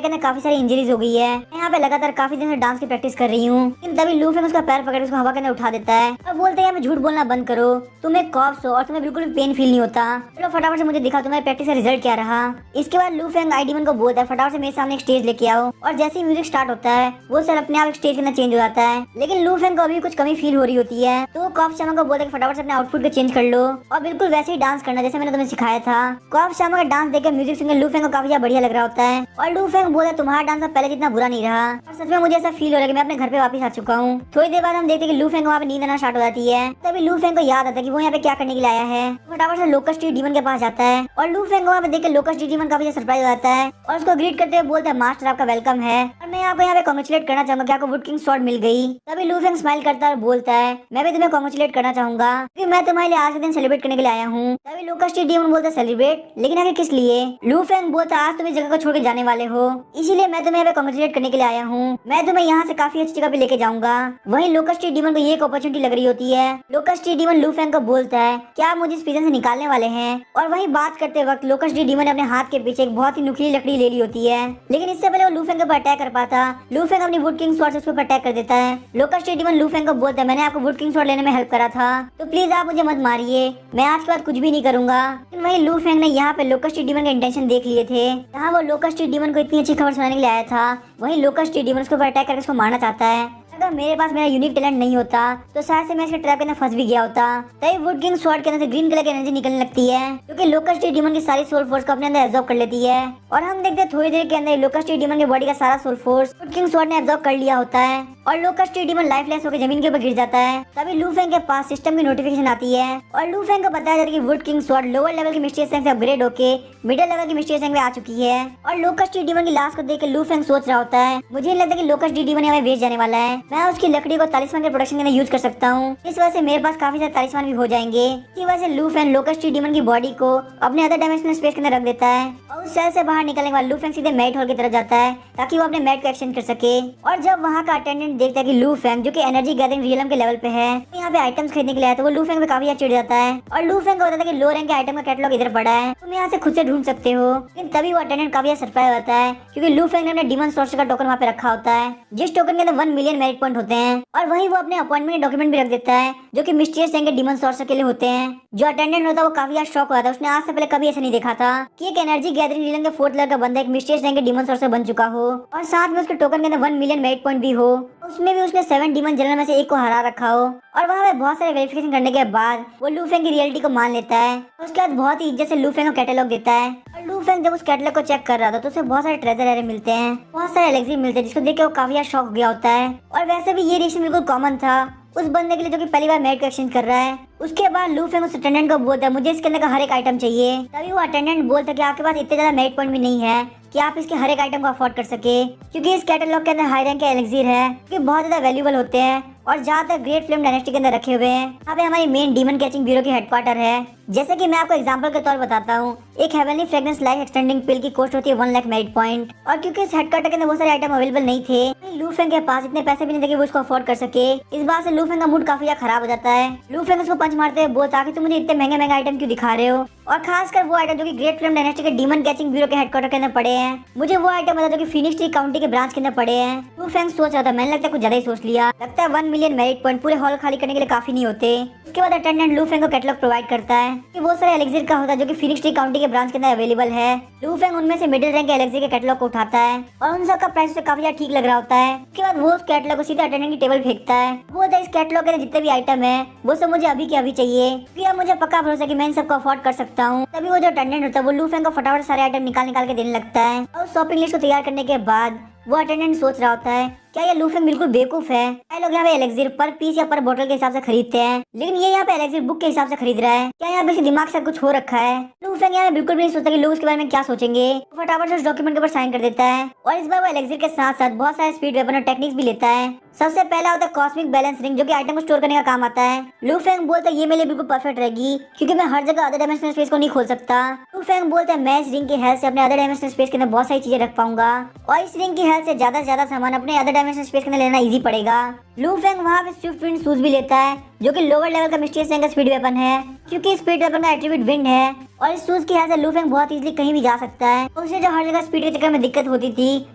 के अंदर काफी सारी इंजरीज हो गई है, मैं यहाँ पे लगातार काफी दिन से डांस की प्रैक्टिस कर रही हूँ। लेकिन तभी लू फेंग उसका पैर पकड़ उसको हवा के अंदर उठा देता है और बोलते हैं झूठ बोलना बंद करो, तुम एक कॉप्स हो और तुम्हें बिल्कुल भी पेन फील नहीं होता, चलो फटाफट से मुझे दिखाओ तुम्हारी प्रैक्टिस का रिजल्ट क्या रहा। इसके बाद लू फेंग आईडीमन को बोलता है फटाफट से मेरे सामने एक स्टेज लेके आओ और जैसे ही म्यूजिक स्टार्ट होता है वो सर अपने आप एक स्टेज के अंदर चेंज हो जाता है। लेकिन लू फेंग को अभी कुछ कमी फील हो रही होती है तो वो कॉफ शामा को बोलता है फटाफट से अपने आउटफिट को चेंज कर लो और बिल्कुल वैसे ही डांस करना जैसे मैंने तुम्हें सिखाया था। कॉफ शामा का डांस देखकर म्यूजिक सुनकर लू फेंग को काफी बढ़िया लग रहा होता है और लू फेंग बोलता है तुम्हारा डांस अब पहले जितना बुरा नहीं रहा और सच में मुझे ऐसा फील हो रहा है कि मैं अपने घर पे वापस आ चुका हूँ। थोड़ी देर बाद हम देखते हैं कि लू फेंग वहाँ पे नींद आना स्टार्ट हो जाती है। तभी लू फेंग को याद आता है कि वो यहाँ पे क्या करने के लिए आया है। फटाफट से लोकस टी डीमन के पास जाता है और लू फेंग वहाँ पे देख के लोकस टी डीमन काफी सरप्राइज हो जाता है और उसको ग्रीट करते हुए बोलता है मास्टर आपका वेलकम है और मैं आपको यहाँ पे कॉन्ग्रेचुलेट करना चाहूंगा कि आपको वुड किंग स्वॉर्ड मिल गई। तभी लू फेंग स्माइल करता है और बोलता है मैं भी तुम्हें कॉन्ग्रेचुलेट करना चाहूंगा क्योंकि मैं तुम्हारे लिए आज के दिन सेलिब्रेट करने के लिए आया हूँ। तभी लोकस टी डीमन बोलता है सेलिब्रेट, लेकिन आगे किस लिए? लू फेंग बोलता है आज तुम इस जगह को छोड़ के जाने वाले हो इसीलिए मैं तुम्हें यहाँ पे कॉन्ग्रेचुलेट करने के लिए आया हूँ, मैं तुम्हें यहाँ से काफी अच्छी जगह पे लेके जाऊंगा। वहीं लोकस टी डीमन को ये एक अपॉर्चुनिटी लग रही होती है। लोकस टी डीमन लू फेंग को बोलता है क्या आप मुझे इस प्रिजन से निकालने वाले हैं? और वहीं बात करते वक्त लोकस टी डीमन ने अपने हाथ के पीछे एक बहुत ही नुकीली लकड़ी ले ली होती है, लेकिन इससे पहले वो लू फेंग के ऊपर अटैक कर पाता लू फेंग अपनी वुड किंग स्वॉर्ड से उसके ऊपर अटैक कर देता है। लोकस टी डीमन लू फेंग को बोलता है मैंने आपको वुड किंग स्वॉर्ड लेने में हेल्प करा था तो प्लीज आप मुझे मत मारिए, मैं आज के बाद कुछ भी नहीं करूंगा। लेकिन वहीं लू फेंग ने यहाँ पे लोकस टी डीमन के इंटेंशन देख लिए थे। जहाँ वो लोकस टी डीमन को इतनी अच्छी खबर सुनाने के लिए आया था वहीं लोकस टी डीमन उसके ऊपर अटैक करके उसको मारना चाहता है। अगर मेरे पास मेरा यूनिक टैलेंट नहीं होता तो शायद से मैं इसके ट्रैप के अंदर फंस भी गया होता। तभी वुड किंग स्वॉर्ड के अंदर से ग्रीन कलर की एनर्जी निकलने लगती है क्योंकि लोकस टी डीमन की सारी सोल फोर्स को अपने अंदर एब्जॉर्ब कर लेती है और हम देखते हैं थोड़ी देर के अंदर लोकस टी डीमन के बॉडी का सारा soul force wood king sword ने एब्जॉर्ब कर लिया होता है और लोकस टी डीमन लाइफलेस होकर जमीन के ऊपर गिर जाता है। तभी लू फेंग के पास सिस्टम की नोटिफिकेशन आती है और लू फेंग को बताया जाता है कि would king sword lower level की मिस्टीरियस टैंक से अपग्रेड होके मिडिल लेवल की मिस्टीरियस टैंक में आ चुकी है। और लोकस टी डीमन की लाश को देख के लू फेंग सोच रहा होता है मुझे नहीं लगता कि लोकस टी डीमन हमें बेच जाने वाला है, मैं उसकी लकड़ी को तालिस्मान के प्रोडक्शन के अंदर यूज कर सकता हूँ, इस वजह से मेरे पास काफी सारे तालिस्मान भी हो जाएंगे। इसी वजह से लू फेंग लोकस टी डीमन की बॉडी को अपने अदर डायमेंशनल स्पेस के अंदर रख देता है और उस सेल से बाहर निकलने के बाद लू फेंग सीधे मैट हॉल की तरफ जाता है ताकि वो अपने मैट को एक्सचेंज कर सके। और जब वहाँ का अटेंडेंट देखता है कि लू फेंग जो कि एनर्जी गैदरिंग रियलम के लेवल पे है तो यहाँ पे आइटम्स खरीदने के लिए आया तो वो लू फेंग पे काफी चिढ़ जाता है और लू फेंग को बताता है कि लो रैंक के आइटम का कैटलॉग इधर पड़ा है तुम यहाँ से खुद से ढूंढ सकते हो। लेकिन तभी वो अटेंडेंट काफी सरप्राइज होता है क्योंकि लू फेंग ने अपने डीमन सोर्सर का टोकन वहाँ पे रखा होता है जिस टोकन के अंदर 1 मिलियन मेरिट पॉइंट होते हैं और वहीं वो अपने अपॉइंटमेंट डॉक्यूमेंट भी रख देता है जो कि मिस्टीरियस टैंक के डीमन सोर्सर के लिए होते हैं। जो अटेंडेंट होता है वो काफी शॉक हुआ था, उसने आज से पहले कभी ऐसा नहीं देखा था कि एक एनर्जी गैदरिंग रियलम के 4th लेवल का बंदा एक मिस्टीरियस टैंक के डीमन सोर्सर बन चुका हो और साथ में उसके टोकन के अंदर 1 मिलियन मेरिट पॉइंट भी हो, उसमें भी उसने 7 डीमन जनरल में से एक को हरा रखा हो। और वहाँ पे बहुत सारे वेरिफिकेशन करने के बाद वो लू फेंग की रियलिटी को मान लेता है। उसके बाद बहुत ही इज्जत से लू फेंग को कैटलॉग देता है और लू फेंग जब उस कैटलॉग को चेक कर रहा था तो उसे बहुत सारे ट्रेजर एरे मिलते हैं, बहुत सारे एलेक्सिर मिलते हैं जिसको देख के वो काफी शॉक हो गया होता है। और वैसे भी ये रिएक्शन बिल्कुल कॉमन था उस बंदे के लिए जो कि पहली बार मैट को एक्सचेंज कर रहा है। उसके बाद लू फेंग उस अटेंडेंट को बोलता है मुझे इसके अंदर का हर एक आइटम चाहिए। तभी वो अटेंडेंट बोलता है कि आपके पास इतने ज्यादा मेरिट पॉइंट भी नहीं है कि आप इसके हर एक आइटम को अफोर्ड कर सके क्योंकि इस कैटलॉग के अंदर हाई रैंक के एलेक्सिर है कि बहुत ज्यादा वैल्यूबल होते हैं और ज्यादातर ग्रेट फ्लेम डायनेस्टी के अंदर रखे हुए हैं। यहाँ पे हमारी मेन डीमन कैचिंग ब्यूरो की हेडक्वार्टर है। जैसे कि मैं आपको एग्जांपल के तौर बताता हूँ, एक हेवनली फ्रेग्रेंस लाइफ एक्सटेंडिंग पिल की कॉस्ट होती है 1 लाख मेरिट पॉइंट और क्योंकि इस हेडक्वार्टर के अंदर बहुत सारे आइटम अवेलेबल नहीं थे लू फेंग के पास इतने पैसे भी नहीं थे कि वो उसको अफोर्ड कर सके। इस बात से लू फेंग का मूड काफी खराब हो जाता है। लू फेंग उसको पंच मारते हुए बोलता कि तुम मुझे इतने महंगे महंगे आइटम क्यों दिखा रहे हो और खासकर वो आइटम जो कि ग्रेट फ्लेम डायनेस्टी के डीमन कैचिंग ब्यूरो के हेडक्वार्टर के अंदर पड़े हैं, मुझे वो आइटम बता जो कि फीनिक्स ट्री काउंटी के ब्रांच के अंदर पड़े हैं। लू फेंग सोच रहा था, मैंने लगता है कुछ ज्यादा ही सोच लिया, लगता है 1 मिलियन मेरिट पॉइंट पूरे हॉल खाली करने के लिए काफी नहीं होते। उसके बाद अटेंडेंट लू फेंग को कैटलॉग प्रोवाइड करता है कि वो सारे एलेक्सिर का होता है जो कि फीनिक्स ट्री काउंटी के के ब्रांच के अंदर अवेलेबल है। लू फेंग उनमें से मिडिल रैंक के एलेक्सी के कैटलॉग को उठाता है और उन सबका प्राइस उसे काफी ज्यादा ठीक लग रहा होता है। उसके बाद वो उस कैटलॉग को सीधे अटेंडेंट की टेबल फेंकता है। वो बोलता है इस कैटलॉग के जितने भी आइटम है वो सब मुझे अभी के अभी चाहिए, क्योंकि अब मुझे पक्का भरोसा है कि मैं इन सबको अफोर्ड कर सकता हूँ। तभी वो जो अटेंडेंट होता है वो लू फेंग को फटाफट सारे आइटम निकाल निकाल के देने लगता है। और शॉपिंग लिस्ट को तैयार करने के बाद वो अटेंडेंट सोच रहा होता है क्या ये लू फेंग बिल्कुल बेवकूफ है। ये लोग यहाँ पे एलेक्सिर पर पीस या पर बोतल के हिसाब से खरीदते हैं, लेकिन ये यहाँ पे एलेक्सिर बुक के हिसाब से खरीद रहा है। क्या यहाँ पे इसके दिमाग से कुछ हो रखा है। लू फेंग यहाँ पे बिल्कुल भी नहीं सोचता कि लोग उसके बारे में क्या सोचेंगे। फटाफट से उस डॉक्यूमेंट के ऊपर साइन कर देता है और इस बार वो एलेक्सिर के साथ साथ बहुत सारे स्पीड वेपन और टेक्निक्स भी लेता है। सबसे पहला होता है कॉस्मिक बैलेंस रिंग, जो कि आइटम को स्टोर करने का काम आता है। लू फेंग बोलता है ये मेरे लिए बिल्कुल परफेक्ट रहेगी, क्योंकि मैं हर जगह अदर डायमेंशनल स्पेस को नहीं खोल सकता। लू फेंग बोलता है मैं इस रिंग की हेल्प से अपने अदर डायमेंशनल स्पेस के अंदर बहुत सारी चीजें रख पाऊंगा और इस रिंग की हेल्प से ज्यादा सामान अपने अदर डायमेंशनल स्पेस के अंदर लेना इजी पड़ेगा। लू फेंग वहाँ पे स्विफ्ट विंड शूज भी लेता है, जो कि लोअर लेवल का मिस्टीरियस रैंक का स्पीड वेपन है, क्योंकि स्पीड वेपन का एट्रीब्यूट विंड है और इस शूज की हेल्प से लू फेंग बहुत इजीली कहीं भी जा सकता है। उसे जो हर जगह स्पीड के चक्कर में दिक्कत होती थी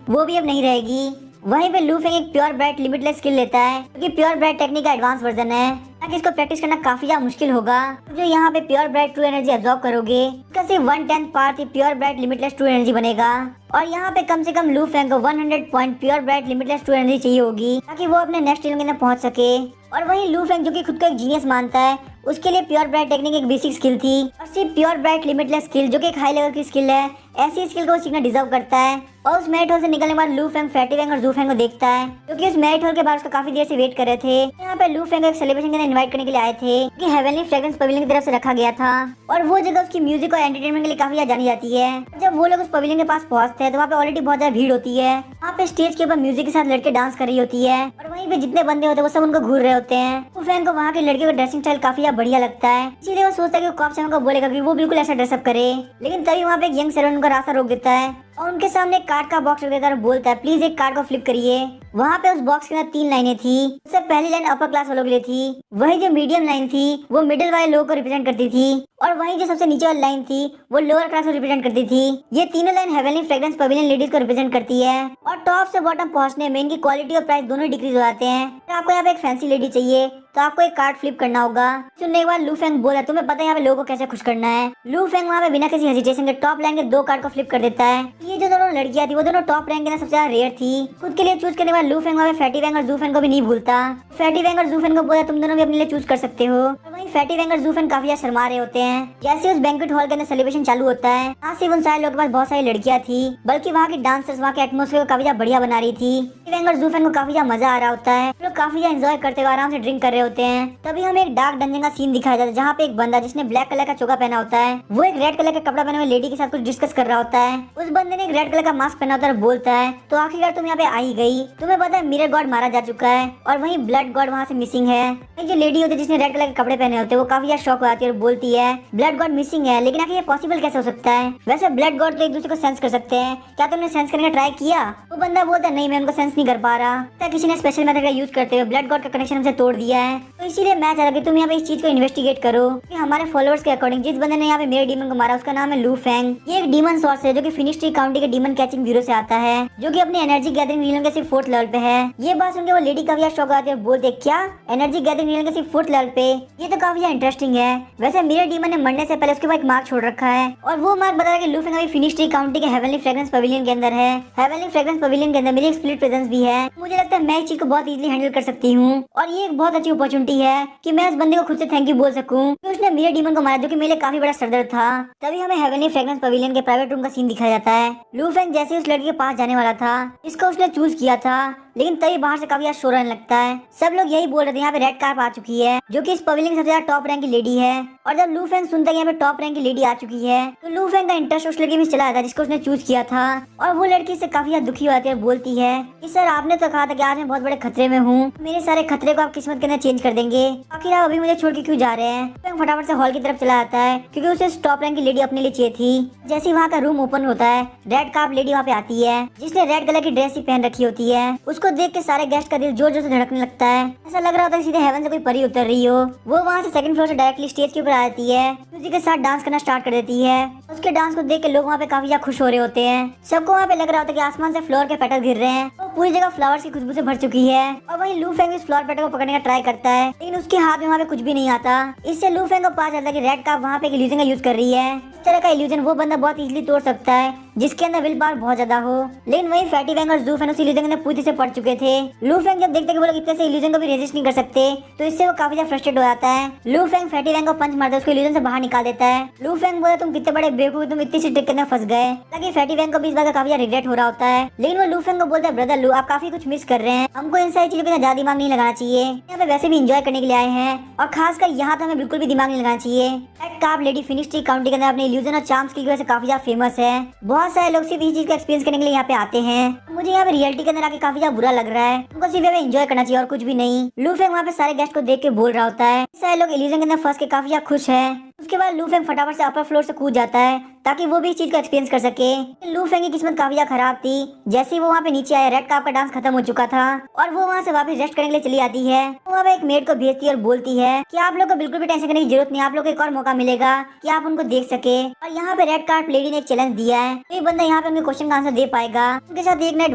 वो भी अब नहीं रहेगी। वहीं पे लू फेंग एक प्योर ब्राइट लिमिटलेस स्किल लेता है, क्योंकि प्योर ब्राइट टेक्निक का एडवांस वर्जन है, ताकि इसको प्रैक्टिस करना काफी ज्यादा मुश्किल होगा। जो यहाँ पे pure bright true energy absorb करोगे, इसका सिर्फ 1/10 पार्ट ही pure bright limitless true energy बनेगा। और यहाँ पे कम से कम लू फेंग को 100 point pure bright limitless true energy चाहिए होगी, ताकि वो अपने नेक्स्ट लेवल के अंदर पहुंच सके। और वहीं लू फेंग, जो कि खुद को एक जीनियस मानता है, उसके लिए प्योर ब्राइट टेक्निक एक बेसिक स्किल थी और सिर्फ प्योर ब्राइट लिमिटलेस स्किल, जो कि एक हाई लेवल की स्किल है, ऐसी स्किल को सीखना डिजर्व करता है। और उस मेरिट हॉल से निकलने के बाद लू फेंग फैटी वेंग और जू फेंग को देखता है, क्योंकि उस मेरिट हॉल के बाद उसका काफी देर से वेट कर रहे थे। यहाँ पे लू फेंग को एक सेलिब्रेशन के लिए इनवाइट करने के लिए आए थे, कि हेवनली फ्रेग्रेंस पवेलियन की तरफ से रखा गया था और वो जगह उसकी म्यूजिक और एंटरटेनमेंट के लिए काफी ज्यादा जानी जाती है। जब वो लोग उस पवेलियन के पास पहुंचते हैं तो वहाँ पे ऑलरेडी बहुत ज्यादा भीड़ होती है। वहाँ पे स्टेज के ऊपर म्यूजिक के साथ लड़के डांस कर रही होती है और वहीं पे जितने बंदे होते हैं वो सब उनको घूर रहे होते हैं। लू फेंग को वहाँ के लड़के का ड्रेसिंग स्टाइल काफी ज्यादा बढ़िया लगता है, इसीलिए वो सोचता है कि कॉप को बोलेगा कि वो बिल्कुल ऐसा ड्रेसअप करे। लेकिन तभी वहाँ पे एक यंग सर्वेंट उनका रास्ता रोक देता है और उनके सामने एक कार्ड का बॉक्स रख देता है और बोलता है प्लीज एक कार्ड को फ्लिप करिए। वहाँ पे उस बॉक्स के अंदर 3 लाइनें थी। उससे पहली लाइन अपर क्लास वालों के लिए थी, वही जो मीडियम लाइन थी वो मिडिल वाले लोगों को रिप्रेजेंट करती थी और वही जो सबसे नीचे वाली लाइन थी वो लोअर क्लास को रिप्रेजेंट करती थी। ये तीनों line heavenly fragrance pavilion ladies को रिप्रेजेंट करती है और टॉप से बॉटम पहुंचने में इनकी क्वालिटी और प्राइस दोनों डिक्रीज हो जाते हैं। अगर आपको यहाँ पे एक फैंसी लेडी चाहिए तो आपको एक कार्ड फ्लिप करना होगा। सुनने के बाद लू फेंग बोला तुम्हें पता है यहाँ पे लोगों को कैसे खुश करना है। लू फेंग वहाँ पे बिना किसी हेजिटेशन के टॉप लाइन के 2 कार्ड को फ्लिप कर देता है। ये जो दोनों लड़कियां थी वो दोनों टॉप रैंक के ना सबसे ज्यादा रेयर थी। खुद के लिए चूज करने के बाद लू फेंग वहाँ पे फैटी वेंग और जू फेंग को भी नहीं भूलता। फैटी वेंग और जू फेंग को बोला तुम दोनों भी अपने लिए चूज कर सकते हो। वहीं फैटी वेंग और जू फेंग काफी ज्यादा शर्मा रहे होते हैं। जैसे उस बैंक्वेट हॉल के अंदर सेलिब्रेशन चालू होता है, ना सिर्फ उन सारे लोगों के पास बहुत सारी लड़कियां थी, बल्कि वहाँ की डांसर्स वहाँ के एटमोस्फेयर को काफी ज्यादा बढ़िया बना रही थी। वेंग और जू फेंग को काफी ज्यादा मजा आ रहा होता है, लोग काफी ज्यादा एंजॉय करते हुए आराम से ड्रिंक कर रहे होते हैं। तभी हमें एक डार्क डंजन का सीन दिखाया जाता है, जहाँ पे एक बंदा जिसने ब्लैक कलर का चोगा पहना होता है वो एक रेड कलर का कपड़ा पहने हुए लेडी के साथ कुछ डिस्कस कर रहा होता है। उस बंदे ने एक रेड कलर का मास्क पहना होता है और बोलता है तो आखिरकार तुम यहाँ पे आ ही गई। तुम्हें पता है मिरर गॉड मारा जा चुका है और वहीं ब्लड गॉड वहाँ से मिसिंग है। एक जो लेडी होती है जिसने रेड कलर के कपड़े पहने होते हैं वो काफी ज्यादा शॉक हो जाती है और बोलती है ब्लड गॉड मिसिंग है, लेकिन आखिर ये पॉसिबल कैसे हो सकता है। वैसे ब्लड गॉड तो एक दूसरे को सेंस कर सकते हैं, क्या तुमने सेंस करने का ट्राई किया। वो बंदा बोलता है नहीं मैं उनको सेंस नहीं कर पा रहा, तो किसी ने स्पेशल मेथड का यूज करते हुए ब्लड गॉड का कनेक्शन हमसे तोड़ दिया है। तो इसीलिए मैं चाहता कि तुम यहाँ पे इस चीज को इन्वेस्टिगेट करो कि हमारे फॉलोअर्स के अकॉर्डिंग जिस बंदे ने यहाँ पे मेरे डीमन को मारा उसका नाम है लू फेंग। ये एक डीमन सोर्स है जो कि फिनिश ट्री काउंटी के डीमन कैचिंग ब्यूरो से आता है, जो कि अपनी एनर्जी गैदरिंग रीजन के सिर्फ 4th लेवल पे है। ये बात सुनकर वो लेडी काफी शॉक आती है और बोलते क्या एनर्जी गैदरिंग रीजन के सिर्फ 4th लेवल पे, ये तो काफी इंटरेस्टिंग है। वैसे मेरे डीमन ने मरने से पहले उसके बाद एक मार्क छोड़ रखा है और वो मार्क बता रहा है कि लू फेंग अभी फिनिश ट्री काउंटी के हेवनली फ्रेग्रेंस पवेलियन के अंदर है। हेवनली फ्रेग्रेंस पवेलियन के अंदर मेरी एक स्प्लिट प्रेजेंस भी है। मुझे लगता है मैं इस चीज को बहुत इजीली हैंडल कर सकती हूँ और ये एक बहुत अच्छी अपॉर्चुनिटी है कि मैं उस बंदे को खुद से थैंक यू बोल सकूं कि उसने मेरे डीमन को मारा, जो कि मेरे काफी बड़ा सरदर्द था। तभी हमें हेवनली फ्रेग्रेंस पवेलियन के प्राइवेट रूम का सीन दिखाया जाता है। लू फेंग जैसे उस लड़की के पास जाने वाला था जिसको उसने चूज किया था, लेकिन तभी बाहर से काफी शोर आने लगता है। सब लोग यही बोल रहे थे यहाँ पे रेड कार आ चुकी है, जो कि इस पवेलियन की सबसे ज्यादा टॉप रैंक की लेडी है। और जब लू फेंग सुनता है यहाँ पे टॉप रैंक की लेडी आ चुकी है तो लू फेंग का इंटरेस्ट उस लड़की में चला जाता है जिसको उसने चूज किया था और वो लड़की से काफी ज्यादा दुखी होती है और बोलती है कि सर आपने तो कहा था कि आज मैं बहुत बड़े खतरे में हूँ, मेरे सारे खतरे को आप किस्मत के अंदर चेंज कर देंगे, आखिर आप अभी मुझे छोड़ के क्यों जा रहे हैं। फेंग फटाफट से हॉल की तरफ चला जाता है क्योंकि उसे टॉप रैंक की लेडी अपने लिए चाहिए थी। जैसे ही वहाँ का रूम ओपन होता है रेड कार्प लेडी वहाँ पे आती है जिसने रेड कलर की ड्रेस ही पहन रखी होती है। उसको देख के सारे गेस्ट का दिल जोर जोर से धड़कने लगता है, ऐसा लग रहा होता है सीधे हेवन से कोई परी उतर रही हो। वो वहाँ से 2nd फ्लोर से डायरेक्टली स्टेज के ऊपर आ जाती है, म्यूजिक के साथ डांस करना स्टार्ट कर देती है। उसके डांस को देख के लोग वहाँ पे काफी ज्यादा खुश हो रहे होते हैं। सबको वहाँ पे लग रहा होता है कि आसमान से फ्लोर के पेटल गिर रहे हैं और पूरी जगह फ्लावर्स की खुशबू से भर चुकी है। और वहीं लू फेंग इस फ्लावर पेटल को पकड़ने का ट्राई करता है, लेकिन उसके हाथ में वहाँ पे कुछ भी नहीं आता। इससे लू फेंग को पता चलता है कि रेड कार्प वहाँ पे एक इल्यूजन का यूज कर रही है। इस तरह का इल्यूजन वो बंदा बहुत इजीली तोड़ सकता है जिसके अंदर विल पावर बहुत ज्यादा हो। लेकिन वही फैटी वैंग और जू फेंग उस इल्यूजन के अंदर पूरी से पड़ चुके थे। लू फेंग जब देखते कि वो लोग इतने से इल्यूजन को भी रेजिस्ट नहीं कर सकते तो इससे वो काफी ज्यादा फ्रस्ट्रेट हो जाता है। लू फेंग फैटी वैंग को पंच मारता है, उसको इल्यूजन से बाहर निकाल देता है। लू फेंग बोला तुम कितने बड़े बेवकूफ, तुम इतनी सी ट्रिक के अंदर फंस गए। ताकि फैटी वैंग को भी इस बात का काफी ज्यादा रिग्रेट हो रहा होता है। लेकिन वो लू फेंग को बोलता है ब्रदर लू आप काफी कुछ मिस कर रहे हैं, हमको इन सारी चीजों पे ज्यादा दिमाग नहीं लगाना चाहिए, यहाँ पे वैसे भी एंजॉय करने के लिए आए हैं और खासकर यहाँ तो हमें बिल्कुल भी दिमाग नहीं लगाना चाहिए। Red carp lady finish T county के अंदर अपने इल्यूजन और चार्म्स की वजह से काफी ज्यादा फेमस है। बहुत सारे लोग सिर्फ इस चीज का एक्सपीरियंस करने के लिए यहाँ पे आते हैं। मुझे यहाँ पे रियलिटी के अंदर आके काफी ज्यादा बुरा लग रहा है, उनको सिर्फ यहाँ पे एंजॉय करना चाहिए और कुछ भी नहीं। लू फेंग वहाँ पे सारे गेस्ट को देख के बोल रहा होता है। सारे लोग इल्यूजन के अंदर फंस के काफी ज्यादा खुश है। उसके बाद लू फेंग फटाफट से अपर फ्लोर से कूद जाता है ताकि वो भी इस चीज का एक्सपीरियंस कर सके। लू फेंग की किस्मत काफी ज्यादा खराब थी। जैसे ही वो वहाँ पे नीचे आया रेड कार्प का डांस खत्म हो चुका था और वो वहाँ से वापस रेस्ट करने के लिए चली आती है। वो वहाँ पे एक मेड को भेजती है और बोलती है कि आप लोग को बिल्कुल भी टेंशन करने की जरूरत नहीं, आप लोग को एक और मौका मिलेगा कि आप उनको देख सके। और यहाँ पे रेड कार्प लेडी ने एक चैलेंज दिया है, तो ये बंदा यहाँ पे उनके क्वेश्चन का आंसर दे पाएगा, उनके साथ एक नाइट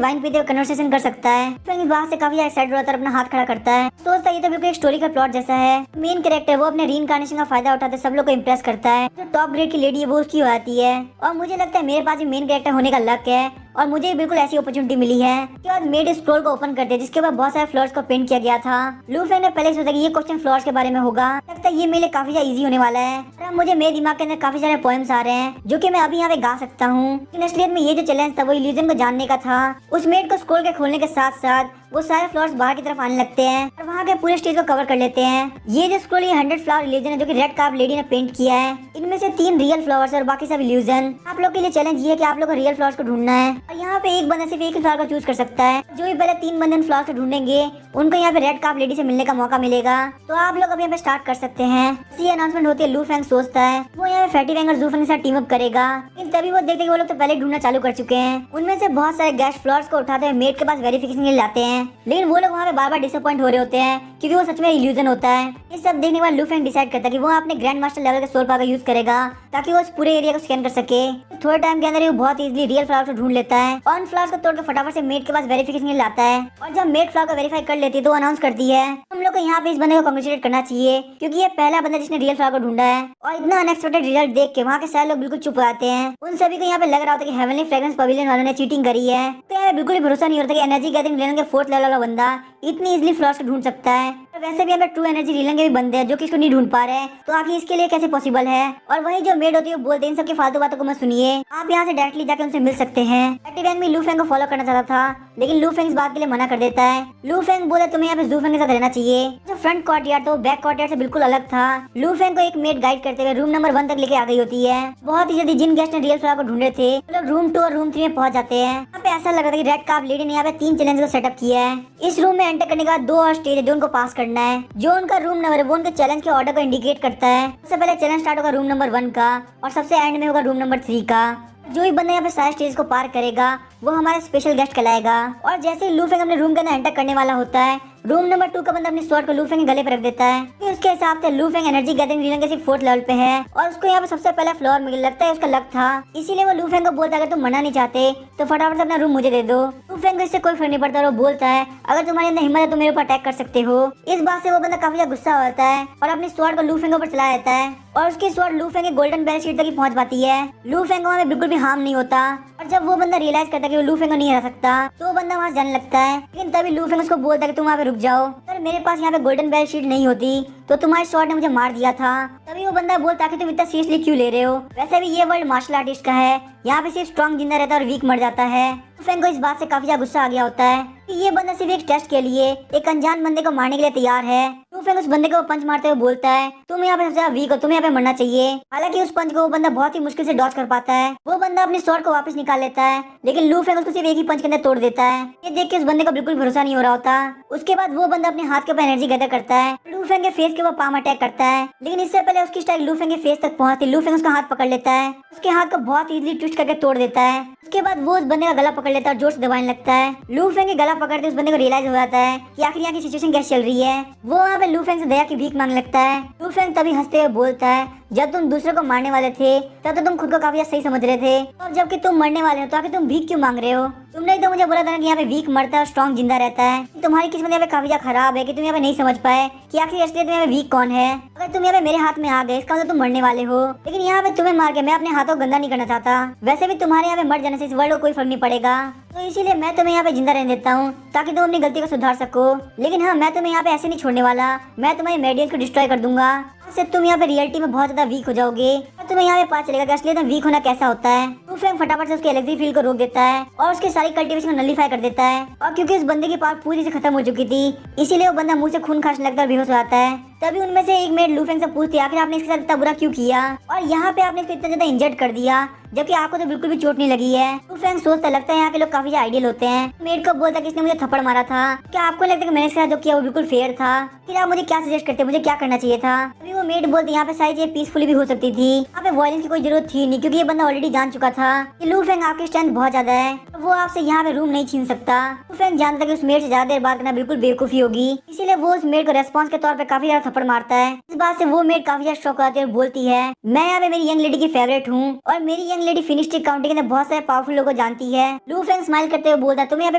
वाइन पीते हुए कन्वर्सेशन कर सकता है। फिर बाहर से काफी ज्यादा एक्साइटेड होता है, अपना हाथ खड़ा करता है, सोचता है ये तो बिल्कुल एक स्टोरी का प्लॉट जैसा है। मेन कैरेक्टर वो अपने रीइंकार्नेशन का फायदा उठाते सब लोग को इम्प्रेस करता है। जो टॉप ग्रेड की लेडी है वो उसकी हो जाती है और मुझे लगता है मेरे पास भी मेन कैरेक्टर होने का लक है और मुझे बिल्कुल ऐसी अपॉर्चुनिटी मिली है। उसके बाद मेड स्क्रोल को ओपन करते हैं जिसके ऊपर बहुत सारे फ्लोर्स को पेंट किया गया था। लू फेंग ने पहले सोचा कि ये क्वेश्चन फ्लोर्स के बारे में होगा, लगता है ये मेरे लिए काफी ज्यादा इजी होने वाला है। और अब मुझे मेरे दिमाग के अंदर काफी सारे पोएम्स आ रहे हैं जो कि मैं अभी यहाँ पे गा सकता हूँ। लेकिन असलियत में ये जो चैलेंज था वो इल्यूजन को जानने का था। उस मेड को स्क्रोल के खोलने के साथ साथ वो सारे फ्लोर्स बाहर की तरफ आने लगते हैं और वहाँ के पूरे स्टेज को कवर कर लेते हैं। ये जो स्क्रोल ये 100 फ्लावर इल्यूजन है जो कि रेड कार्प लेडी ने पेंट किया है। इनमें से 3 रियल फ्लावर्स और बाकी सब इल्यूजन। आप लोग के लिए चैलेंज ये है कि आप लोग को रियल फ्लावर्स को ढूंढना है और यहाँ पे एक बंदा सिर्फ एक ही फ्लावर को चूज कर सकता है। जो भी पहले 3 बंदे फ्लावर्स को ढूंढेंगे उनको यहाँ पे रेड कार्प लेडी से मिलने का मौका मिलेगा। तो आप लोग अभी यहाँ पे स्टार्ट कर सकते हैं। इसी अनाउंसमेंट होती है। लू फेंग सोचता है वो यहाँ पे फैटी वैंग और जू फेंग के साथ टीम अप करेगा, लेकिन तभी वो देखते हैं कि वो लोग तो पहले ढूंढना चालू कर चुके हैं। उनमें से बहुत सारे गेस्ट फ्लावर्स को उठाते हुए मेड के पास वेरिफिकेशन के लिए लाते हैं, लेकिन वो लोग वहाँ पे बार बार डिसअपॉइंट हो रहे होते हैं क्योंकि वो सच में इल्यूजन होता है। ये सब देखने के बाद लू फेंग डिसाइड करता है कि वो अपने ग्रैंड मास्टर लेवल के सोल पावर का यूज करेगा ताकि वो उस पूरे एरिया को स्कैन कर सके। थोड़े टाइम के अंदर ही वो बहुत इजीली रियल फ्लावर्स को ढूंढ लेता है और उन फ्लावर्स को तोड़ के फटाफट से मेड के पास वेरिफिकेशन के लिए लाता है। और जब मेड फ्लावर को वेरीफाई कर लेती है तो अनाउंस करती है हम लोग को यहाँ पे इस बंदे को कांग्रेचुलेट करना चाहिए क्योंकि ये पहला बंदा जिसने रियल फ्लावर को ढूंढा है। और इतना अनएक्सपेक्टेड रिजल्ट देख के वहाँ के सारे लोग बिल्कुल चुप हो जाते हैं। उन सभी को यहाँ पे लग रहा होता है कि हेवनली फ्रेग्रेंस पवेलियन वालों ने चीटिंग करी है। तो यहाँ पे बिल्कुल भी भरोसा नहीं होता कि एनर्जी गैदरिंग लेवल के 4th लेवल वाला बंदा इतनी इजीली फ्लावर्स को ढूंढ सकता है। तो वैसे भी यहाँ पे ट्रू एनर्जी रीलन के भी बंदे हैं जो कि इसको नहीं ढूंढ पा रहे हैं, तो आखिर इसके लिए कैसे पॉसिबल है। और वही जो मेड होती है वो बोलते हैं इन सबकी फालतू बातों को मत सुनिए, आप यहाँ से डायरेक्टली जाकर उनसे मिल सकते हैं। फैटी वैंग भी लू फेंग को फॉलो करना चाहता था लेकिन लू फेंग इस बात के लिए मना कर देता है। लू फेंग बोले तुम्हें यहाँ पे जू फेंग के साथ रहना चाहिए। जो फ्रंट कोर्टयार्ड था वो बैक कोर्टयार्ड से बिल्कुल अलग था। लू फेंग को एक मेड गाइड करते हुए रूम नंबर 1 तक लेके आ गई होती है। बहुत ही जल्दी जिन गेस्ट ने रियल फ्लावर को ढूंढे थे वो लोग रूम 2 और रूम 3 में पहुंच जाते हैं। यहाँ पे ऐसा लग रहा था कि रेड कार्प लेडी ने यहाँ पे 3 चैलेंज को सेटअप किया है। इस रूम में एंटर करने के बाद 2 और स्टेज है जो उनको पास करना है। जो उनका रूम नंबर है वो उनके चैलेंज के ऑर्डर को इंडिकेट करता है। सबसे पहले चैलेंज स्टार्ट होगा रूम नंबर 1 का और सबसे एंड में होगा रूम नंबर 3 का। जो भी बंदा यहाँ पे सारे स्टेज को पार करेगा वो हमारा स्पेशल गेस्ट कहलाएगा। और जैसे ही लू फेंग अपने रूम के अंदर एंटर करने वाला होता है रूम नंबर 2 का बंदा अपनी स्वॉर्ड को लू फेंग के गले पर रख देता है। फिर उसके हिसाब से लू फेंग एनर्जी गैदरिंग रीजन के 4th लेवल पे है और उसको यहाँ पे सबसे पहले फ्लोर मिल लगता है उसका लक था। इसीलिए वो लू फेंग को बोलता है अगर तुम मना नहीं चाहते तो फटाफट से अपना रूम मुझे दे दो। लू फेंग को इससे कोई फर्क नहीं पड़ता और वो बोलता है अगर तुम्हारे अंदर हिम्मत है तो मेरे ऊपर अटैक कर सकते हो। इस बात से वो बंदा काफी ज्यादा गुस्सा होता है और अपनी स्वॉर्ड को लू फेंग के ऊपर चला देता है और उसकी स्वॉर्ड लू फेंग के गोल्डन बैरल शीट तक ही पहुंच पाती है। लू फेंग को वहाँ पे बिल्कुल भी हार्म नहीं होता और जब वो बंदा रियलाइज करता है कि वो लू फेंग को नहीं हरा सकता तो वो बंदा वहाँ जाने लगता है। लेकिन तभी लू फेंग उसको बोलता है कि तुम वहाँ पे रुक जाओ, अगर मेरे पास यहाँ पे गोल्डन बैरल शीट नहीं होती तो तुम्हारी शॉट ने मुझे मार दिया था। तभी वो बंदा बोलता है कि तुम इतना सीरियसली क्यों ले रहे हो, वैसे भी ये वर्ल्ड मार्शल आर्टिस्ट का है, यहाँ पे सिर्फ स्ट्रॉन्ग जिंदा रहता है और वीक मर जाता है। लू फेंग को इस बात से काफी ज्यादा गुस्सा आ गया होता है कि ये बंदा सिर्फ एक टेस्ट के लिए एक अनजान बंदे को मारने के लिए तैयार है। लू फेंग उस बंदे को पंच मारते हुए बोलता है तुम यहाँ पे सबसे ज्यादा वीक हो, तुम्हें यहाँ पे मरना चाहिए। हालांकि उस पंच को वो बंदा बहुत ही मुश्किल से डॉज कर पाता है। वो बंदा अपनी स्वॉर्ड को वापस निकाल लेता है लेकिन लू फेंग उसको सिर्फ एक ही पंच के अंदर तोड़ देता है। ये देख के उस बंदे को बिल्कुल भरोसा नहीं हो रहा होता। उसके बाद वो बंदा अपने हाथ के ऊपर एनर्जी गैदर करता है, लू फेंग के फेस के ऊपर पाम अटैक करता है। लेकिन इससे पहले उसकी स्टाइल लू फेंग के फेस तक पहुंचती लू फेंग उसका हाथ पकड़ लेता है, उसके हाथ को बहुत इजीली ट्विस्ट करके तोड़ देता है। उसके बाद वो उस बंदे का गला पकड़ लेता है और जोर से दबाने लगता है। लू फेंग के गला पकड़ते उस बंदे को रियलाइज हो जाता है कि आखिर यहाँ की सिचुएशन कैसे चल रही है। वो वहाँ पे लू फेंग से दया की भीख मांगने लगता है। लू फेंग तभी हंसते हुए बोलता है जब तुम दूसरे को मारने वाले थे तब तो तुम खुद को काफी सही समझ रहे थे, और जबकि तुम मरने वाले हो तो आखिर तुम भीख क्यों मांग रहे हो? तुमने ही तो मुझे बोला था ना कि यहाँ पे वीक मरता है और स्ट्रॉन्ग जिंदा रहता है। तुम्हारी किस्मत यहाँ पे काफी ज्यादा खराब है कि तुम यहाँ पे नहीं समझ पाए कि आखिर असलियत में यहाँ पे वीक कौन है। अगर तुम यहाँ पे मेरे हाथ में आ गए इसका मतलब तुम मरने वाले हो, लेकिन यहाँ पे तुम्हें मार के मैं अपने हाथों गंदा नहीं करना चाहता। वैसे भी तुम्हारे यहाँ पे मर जाने से इस वर्ल्ड को कोई फर्क नहीं पड़ेगा, तो इसीलिए मैं तुम्हें यहाँ पे जिंदा रहने देता हूँ ताकि तुम अपनी गलती को सुधार सको। लेकिन हाँ, मैं तुम्हें यहाँ पे ऐसे नहीं छोड़ने वाला, मैं तुम्हारी मेडियंस को डिस्ट्रॉय कर दूंगा। इससे तुम यहाँ पे रियलिटी में बहुत ज्यादा वीक हो जाओगे और तुम्हें यहाँ पे पता चलेगा कि असलियत में वीक होना कैसा होता है। लू फेंग फटाफट से उसके इलेक्ट्रिक फील्ड को रोक देता है और उसकी सारी कल्टीवेशन को नलीफाई कर देता है। और क्योंकि उस बंदे की पावर पूरी से खत्म हो चुकी थी, इसीलिए वो बंदा मुंह से खून खाने लगता है, बेहोश हो जाता है। तभी उनमें से एक मेड लू फेंग से पूछती है आखिर आपने इसके साथ इतना बुरा क्यों किया, और यहाँ पे आपने इसको इतना ज्यादा इंजर्ड कर दिया जबकि आपको तो बिल्कुल भी चोट नहीं लगी है। लू फेंग सोचता लगता है यहाँ के लोग काफी आइडियल होते हैं। मेड को बोलता कि इसने मुझे थप्पड़ मारा था, क्या आपको लगता है कि मैंने इसके साथ जो किया वो बिल्कुल फेयर था? फिर आप मुझे क्या सजेस्ट करते, मुझे क्या करना चाहिए था? अभी वो मेड बोलती यहाँ पे सारी चीजें पीसफुली भी हो सकती थी, यहाँ पे वायलेंस की कोई जरूरत थी नहीं, क्योंकि ये बंदा ऑलरेडी जान चुका था कि लू फेंग आपकी स्ट्रेंथ बहुत ज्यादा है, तो वो आपसे यहाँ पे रूम नहीं छीन सकता। लू फेंग जानता कि उस मेड से ज्यादा देर बात करना बिल्कुल बेवकूफी होगी, इसीलिए वो उस मेड को रेस्पॉन्स के तौर पे काफी ज्यादा थप्पड़ मारता है। इस बात से वो मेड काफी ज्यादा शॉक आती है और बोलती है मैं यहाँ पे मेरी यंग लेडी की फेवरेट हूँ और मेरी यंग लेडी फिनिश काउंटिंग के अंदर बहुत सारे पावरफुल लोगों को जानती है। लू फेंग स्माइल करते हुए बोलता है तुम्हें यहाँ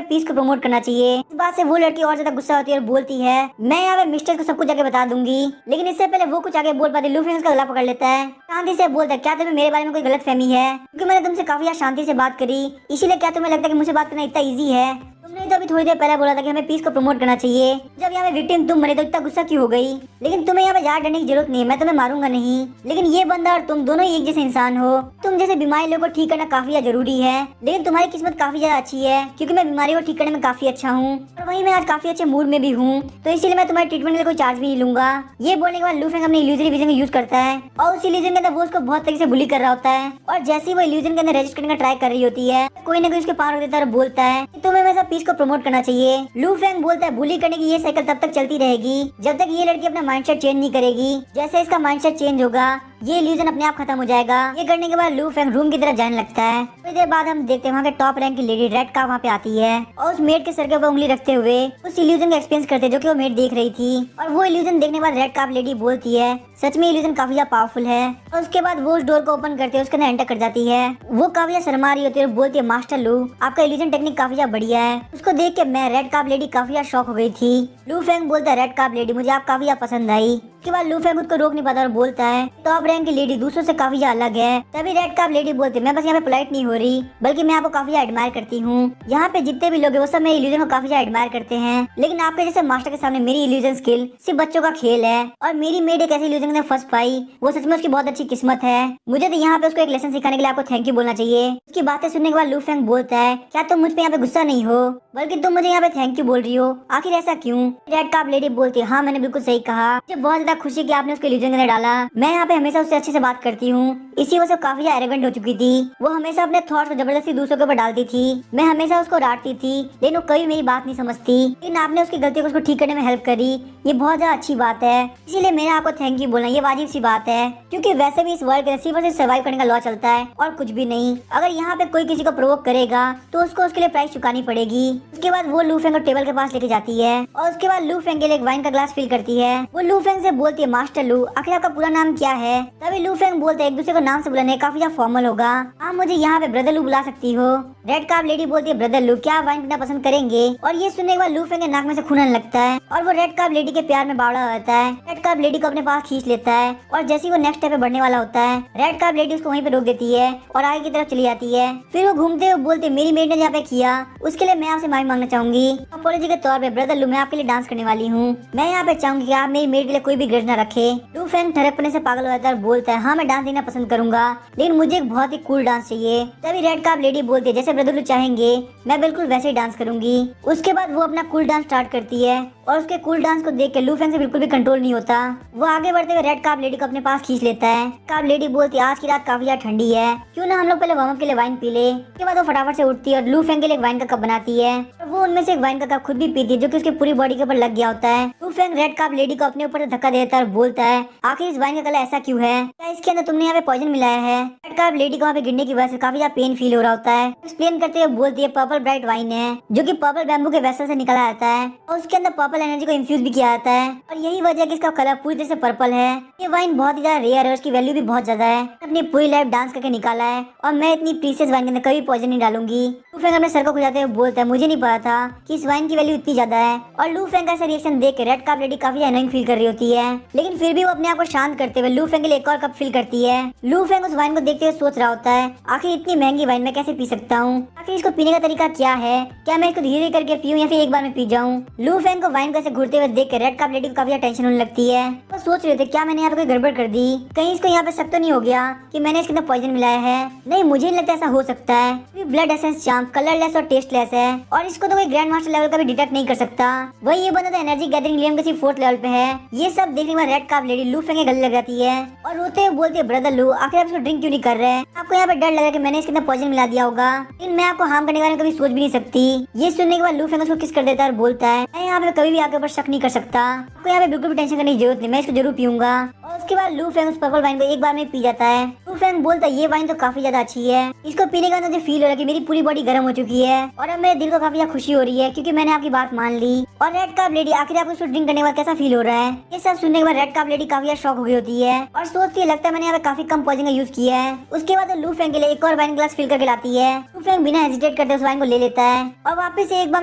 पे पीस को प्रमोट करना चाहिए। इस बात से वो लड़की और ज्यादा गुस्सा होती है और बोलती है मैं यहाँ पे मिस्टर को सब कुछ आगे बता दूंगी। लेकिन इससे पहले वो कुछ आगे बोल पाती, लू फेंग उसका गला पकड़ लेता है, शांति से बोलता है क्या तुम्हें मेरे बारे में कोई गलत फहमी है? क्योंकि मैंने तुमसे काफी ज्यादा शांति से बात करी, इसीलिए क्या तुम्हें लगता है कि मुझसे बात करना इतना ईजी है? तुमने तो अभी थोड़ी देर पहले बोला था कि हमें पीस को प्रमोट करना चाहिए, जब यहाँ पे विक्टिम तुम मरे तो इतना गुस्सा क्यों हो गई? लेकिन तुम्हें यहाँ पे ज्यादा डरने की जरूरत नहीं है, मैं तुम्हें मारूंगा नहीं। लेकिन ये बंदा और तुम दोनों ही एक जैसे इंसान हो, तुम जैसे बीमारी लोगों को ठीक करना काफी ज्यादा जरूरी है, लेकिन तुम्हारी किस्मत काफी ज्यादा अच्छी है क्योंकि मैं बीमारी को ठीक करने में काफी अच्छा हूँ और वहीं मैं आज काफी अच्छे मूड में भी हूँ, तो इसीलिए मैं तुम्हारे ट्रीटमेंट के लिए कोई चार्ज भी नहीं लूंगा। ये बोलने के बाद लू फेंग अपने इल्यूजन विजन को यूज करता है और उस इल्यूजन के अंदर वो उसको बहुत तरीके से बुली कर रहा होता है, और जैसे ही वो इल्यूजन के अंदर रजिस्टर करने का ट्राई कर रही होती है कोई ना कोई उसके पार हो देता है और बोलता है कि तुम्हें हमेशा पीस को प्रमोट करना चाहिए। लू फेंग बोलता है बुली करने की ये साइकिल तब तक चलती रहेगी जब तक ये लड़की अपना माइंडसेट चेंज नहीं करेगी। जैसे इसका माइंडसेट चेंज होगा ये इल्यूजन अपने आप खत्म हो जाएगा। ये करने के बाद लू फेंग रूम की तरफ जाने लगता है। थोड़ी देर बाद हम देखते हैं वहाँ के टॉप रैंक की लेडी रेड का वहाँ पे आती है और उस मेड के सर के ऊपर उंगली रखते हुए उस इल्यूजन का एक्सपीरियंस करते जो कि वो मेड देख रही थी, और वो इल्यूजन देखने के बाद रेड काप लेडी बोलती है सच में इल्यूजन काफी ज्यादा पावरफुल है, और उसके बाद वो उस डोर को ओपन करते हुए उसके अंदर एंटर कर जाती है। वो काफी ज्यादा शर्मा रही होती है और बोलती है मास्टर लू आपका इल्यूजन टेक्निक काफी ज्यादा बढ़िया है। उसको देख के मैं रेड काप लेडी काफी ज्यादा शॉक हो गई थी। लू फेंग बोलता है रेड काप लेडी मुझे आप काफी ज्यादा पसंद आई। उसके बाद लू फेंग खुद को रोक नहीं पाता और बोलता है टॉप रैंक की लेडी दूसरों से काफी ज्यादा अलग है। तभी रेड काप लेडी बोलती है मैं बस यहाँ पे पोलाइट नहीं हो रही बल्कि मैं आपको काफी ज्यादा एडमायर करती हूँ। यहाँ पे जितने भी लोग हैं वो सब मेरी इल्यूजन को काफी ज्यादा एडमायर करते हैं, लेकिन आपके जैसे मास्टर के सामने मेरी इल्यूजन स्किल सिर्फ बच्चों का खेल है, और मेरी मेड एक ऐसी इल्यूजन में फंस पाई वो सच में उसकी बहुत अच्छी किस्मत है। मुझे तो यहाँ पे उसको एक लेसन सिखाने के लिए आपको थैंक यू बोलना चाहिए। उसकी बातें सुनने के बाद लू फेंग बोलता है क्या तुम मुझ पे यहाँ पे गुस्सा नहीं हो बल्कि तुम मुझे यहाँ पे थैंक यू बोल रही हो, आखिर ऐसा क्यों? रेड काप लेडी बोलती है हाँ मैंने बिल्कुल सही कहा, मुझे बहुत ज्यादा खुशी कि आपने उसको इल्यूजन के अंदर डाला। मैं यहाँ पे हमेशा उससे अच्छे से बात करती हूँ, इसी वजह से काफी एरोगेंट हो चुकी थी। वो हमेशा अपने थॉट्स को जबरदस्ती दूसरों के ऊपर डालती थी, मैं हमेशा उसको डांटती थी लेकिन वो कभी मेरी बात नहीं समझती, लेकिन आपने उसकी गलती को उसको ठीक करने में हेल्प करी, ये बहुत ज्यादा अच्छी बात है, इसीलिए मेरा आपको थैंक यू बोलना ये वाजिब सी बात है, क्योंकि वैसे भी इस वर्ल्ड के सिर्फ और सिर्फ सर्वाइव करने का लॉ चलता है और कुछ भी नहीं। अगर यहाँ पे कोई किसी को प्रोवोक करेगा तो उसको उसके लिए प्राइस चुकानी पड़ेगी। उसके बाद वो लू फेंग को टेबल के पास लेके जाती है और उसके बाद लू फेंग के लिए एक वाइन का ग्लास फिल करती है। वो लू फेंग से बोलती है मास्टर लू आखिर आपका पूरा नाम क्या है? तभी लू फेंग बोलते हैं एक दूसरे को नाम से बुलाने काफी ज्यादा फॉर्मल होगा, आप मुझे यहाँ पे ब्रदर लू बुला सकती हो। रेड काप लेडी बोलती है ब्रदर लू क्या आप वाइन पीना पसंद करेंगे? और ये सुनने के बाद लू फेंग के नाक में से खून आने लगता है और वो रेड काप लेडी के प्यार में बावड़ा हो जाता है। रेड काप लेडी को अपने पास खींच लेता है और जैसे ही वो नेक्स्ट स्टेप पे बढ़ने वाला होता है रेड काप लेडी उसको वहीं पे रोक देती है और आगे की तरफ चली जाती है। फिर वो घूमते हुए बोलते मेरी मेड ने जहाँ पे किया उसके लिए मैं आपसे माफी मांगना चाहूंगी। अपॉलॉजी के तौर पे ब्रदर लू मैं आपके लिए डांस करने वाली हूँ, मैं यहाँ पे चाहूंगी कि आप मेरी मेड के लिए कोई भी ग्रज न रखे। लू फेंग ठरकपने से पागल हो जाता है और बोलता है हाँ मैं डांस देखना पसंद करूंगा लेकिन मुझे एक बहुत ही कूल डांस चाहिए। तभी रेड काप लेडी बोलती है जैसे ब्रदर लू चाहेंगे मैं बिल्कुल वैसे ही डांस करूंगी। उसके बाद वो अपना कूल डांस स्टार्ट करती है और उसके कूल डांस को देख के लू फेंग से बिल्कुल भी कंट्रोल नहीं होता। वो आगे बढ़ते हुए रेड काप लेडी को अपने पास खींच लेता है। काप लेडी बोलती है आज की रात काफी ज्यादा ठंडी है, क्यों ना हम लोग पहले वार्म अप के लिए वाइन पी ले। उसके बाद वो फटाफट से उठती है और लू फेंग के लिए एक वाइन का कप बनाती है और वो उनमें से एक वाइन का कप खुद भी पीती है जो कि उसकी पूरी बॉडी के ऊपर लग गया होता है। लू फेंग रेड काप लेडी को अपने ऊपर से धक्का देता है और बोलता है आखिर इस वाइन का कलर ऐसा क्यों है, क्या इसके अंदर तुमने यहाँ पे पॉइजन मिलाया है? रेड काप लेडी को वहाँ पे गिरने की वजह से काफी ज्यादा पेन फील हो रहा होता है। एक्सप्लेन करते हुए बोलती है पर्पल ब्राइट वाइन है जो कि पर्पल बैम्बू के वेसल से निकला आता है और उसके अंदर पर्पल पर्पल एनर्जी को इन्फ्यूज भी किया जाता है और यही वजह है कि इसका कलर पूरी तरह से पर्पल है। ये वाइन बहुत ही ज्यादा रेयर है, उसकी वैल्यू भी बहुत ज्यादा है। अपनी पूरी लाइफ डांस करके निकाला है और मैं इतनी प्रीशियस वाइन के अंदर कभी पॉइजन नहीं डालूंगी। लू फेंग अपने सर को खुजाते हुए बोलता है, मुझे नहीं पता था कि इस वाइन की वैल्यू इतनी ज्यादा है। और लू फेंग का ऐसा रिएक्शन देख के रेड कार्प लेडी काफी एनोइंग फील कर रही होती है, लेकिन फिर भी वो अपने आप को शांत करते हुए लू फेंग के लिए एक और कप फिल करती है। लू फेंग उस वाइन को देखते हुए सोच रहा होता है, आखिर इतनी महंगी वाइन मैं कैसे पी सकता हूँ, आखिर इसको पीने का तरीका क्या है, क्या मैं इसको धीरे धीरे करके पीऊं या फिर एक बार में पी जाऊं। लू फेंग को वाइन को ऐसे घुरते हुए देख कर रेड कार्प लेडी को काफी टेंशन होने लगती है। वो सोच रहे थे क्या मैंने यहाँ पे कोई गड़बड़ कर दी, कहीं इसको यहाँ पे शक तो नहीं हो गया कि मैंने इसके अंदर पॉइजन मिलाया है। नहीं, मुझे नहीं लगता ऐसा हो सकता है। ब्लड एसेंस चार्म कलरलेस और टेस्टलेस है और इसको तो कोई ग्रैंड मास्टर लेवल का भी डिटेक्ट नहीं कर सकता। वही ये बंदा तो एनर्जी गैदरिंग लियम के सिर्फ 4th लेवल पे है। ये सब देखने के बाद रेड कार्प लेडी लू फेंग के गले लग जाती है और रोते हुए बोलती है, ब्रदर लू, आखिर आप इसको ड्रिंक क्यों नहीं कर रहे? आपको यहाँ पे डर लगा कि मैंने इसके अंदर पॉइजन मिला दिया होगा, लेकिन मैं आपको हार्म करने के बारे में कभी सोच भी नहीं सकती। ये सुनने के बाद लू फेंग उसको किस कर देता है और बोलता है, मैं यहाँ पे कभी भी आपके ऊपर शक नहीं कर सकता, आपको यहाँ पे बिल्कुल भी टेंशन करने की जरूरत नहीं, मैं इसको जरूर पीऊंगा। और उसके बाद लू फेंग उस पर्पल वाइन को एक बार में पी जाता है। लू फेंग बोलता है, ये वाइन तो काफी ज्यादा अच्छी है, इसको पीने के बाद मुझे फील हो रहा है कि मेरी पूरी बॉडी गर्म हो चुकी है और अब मेरे दिल को काफी ज्यादा खुशी हो रही है क्योंकि मैंने आपकी बात मान ली। और रेड कार्प लेडी, आखिर आपको इसको ड्रिंक करने के बाद कैसा फील हो रहा है? ये सब सुनने के बाद रेड कार्प लेडी काफी शॉक हो गई होती है और सोचती है, लगता है मैंने यहाँ पे काफी कम पॉइजन का यूज किया है। उसके बाद लू फेंग के लिए एक और वाइन ग्लास फिल करके लाती है। लू फेंग बिना हेजिटेट करते उस वाइन को ले लेता है और वापस से एक बार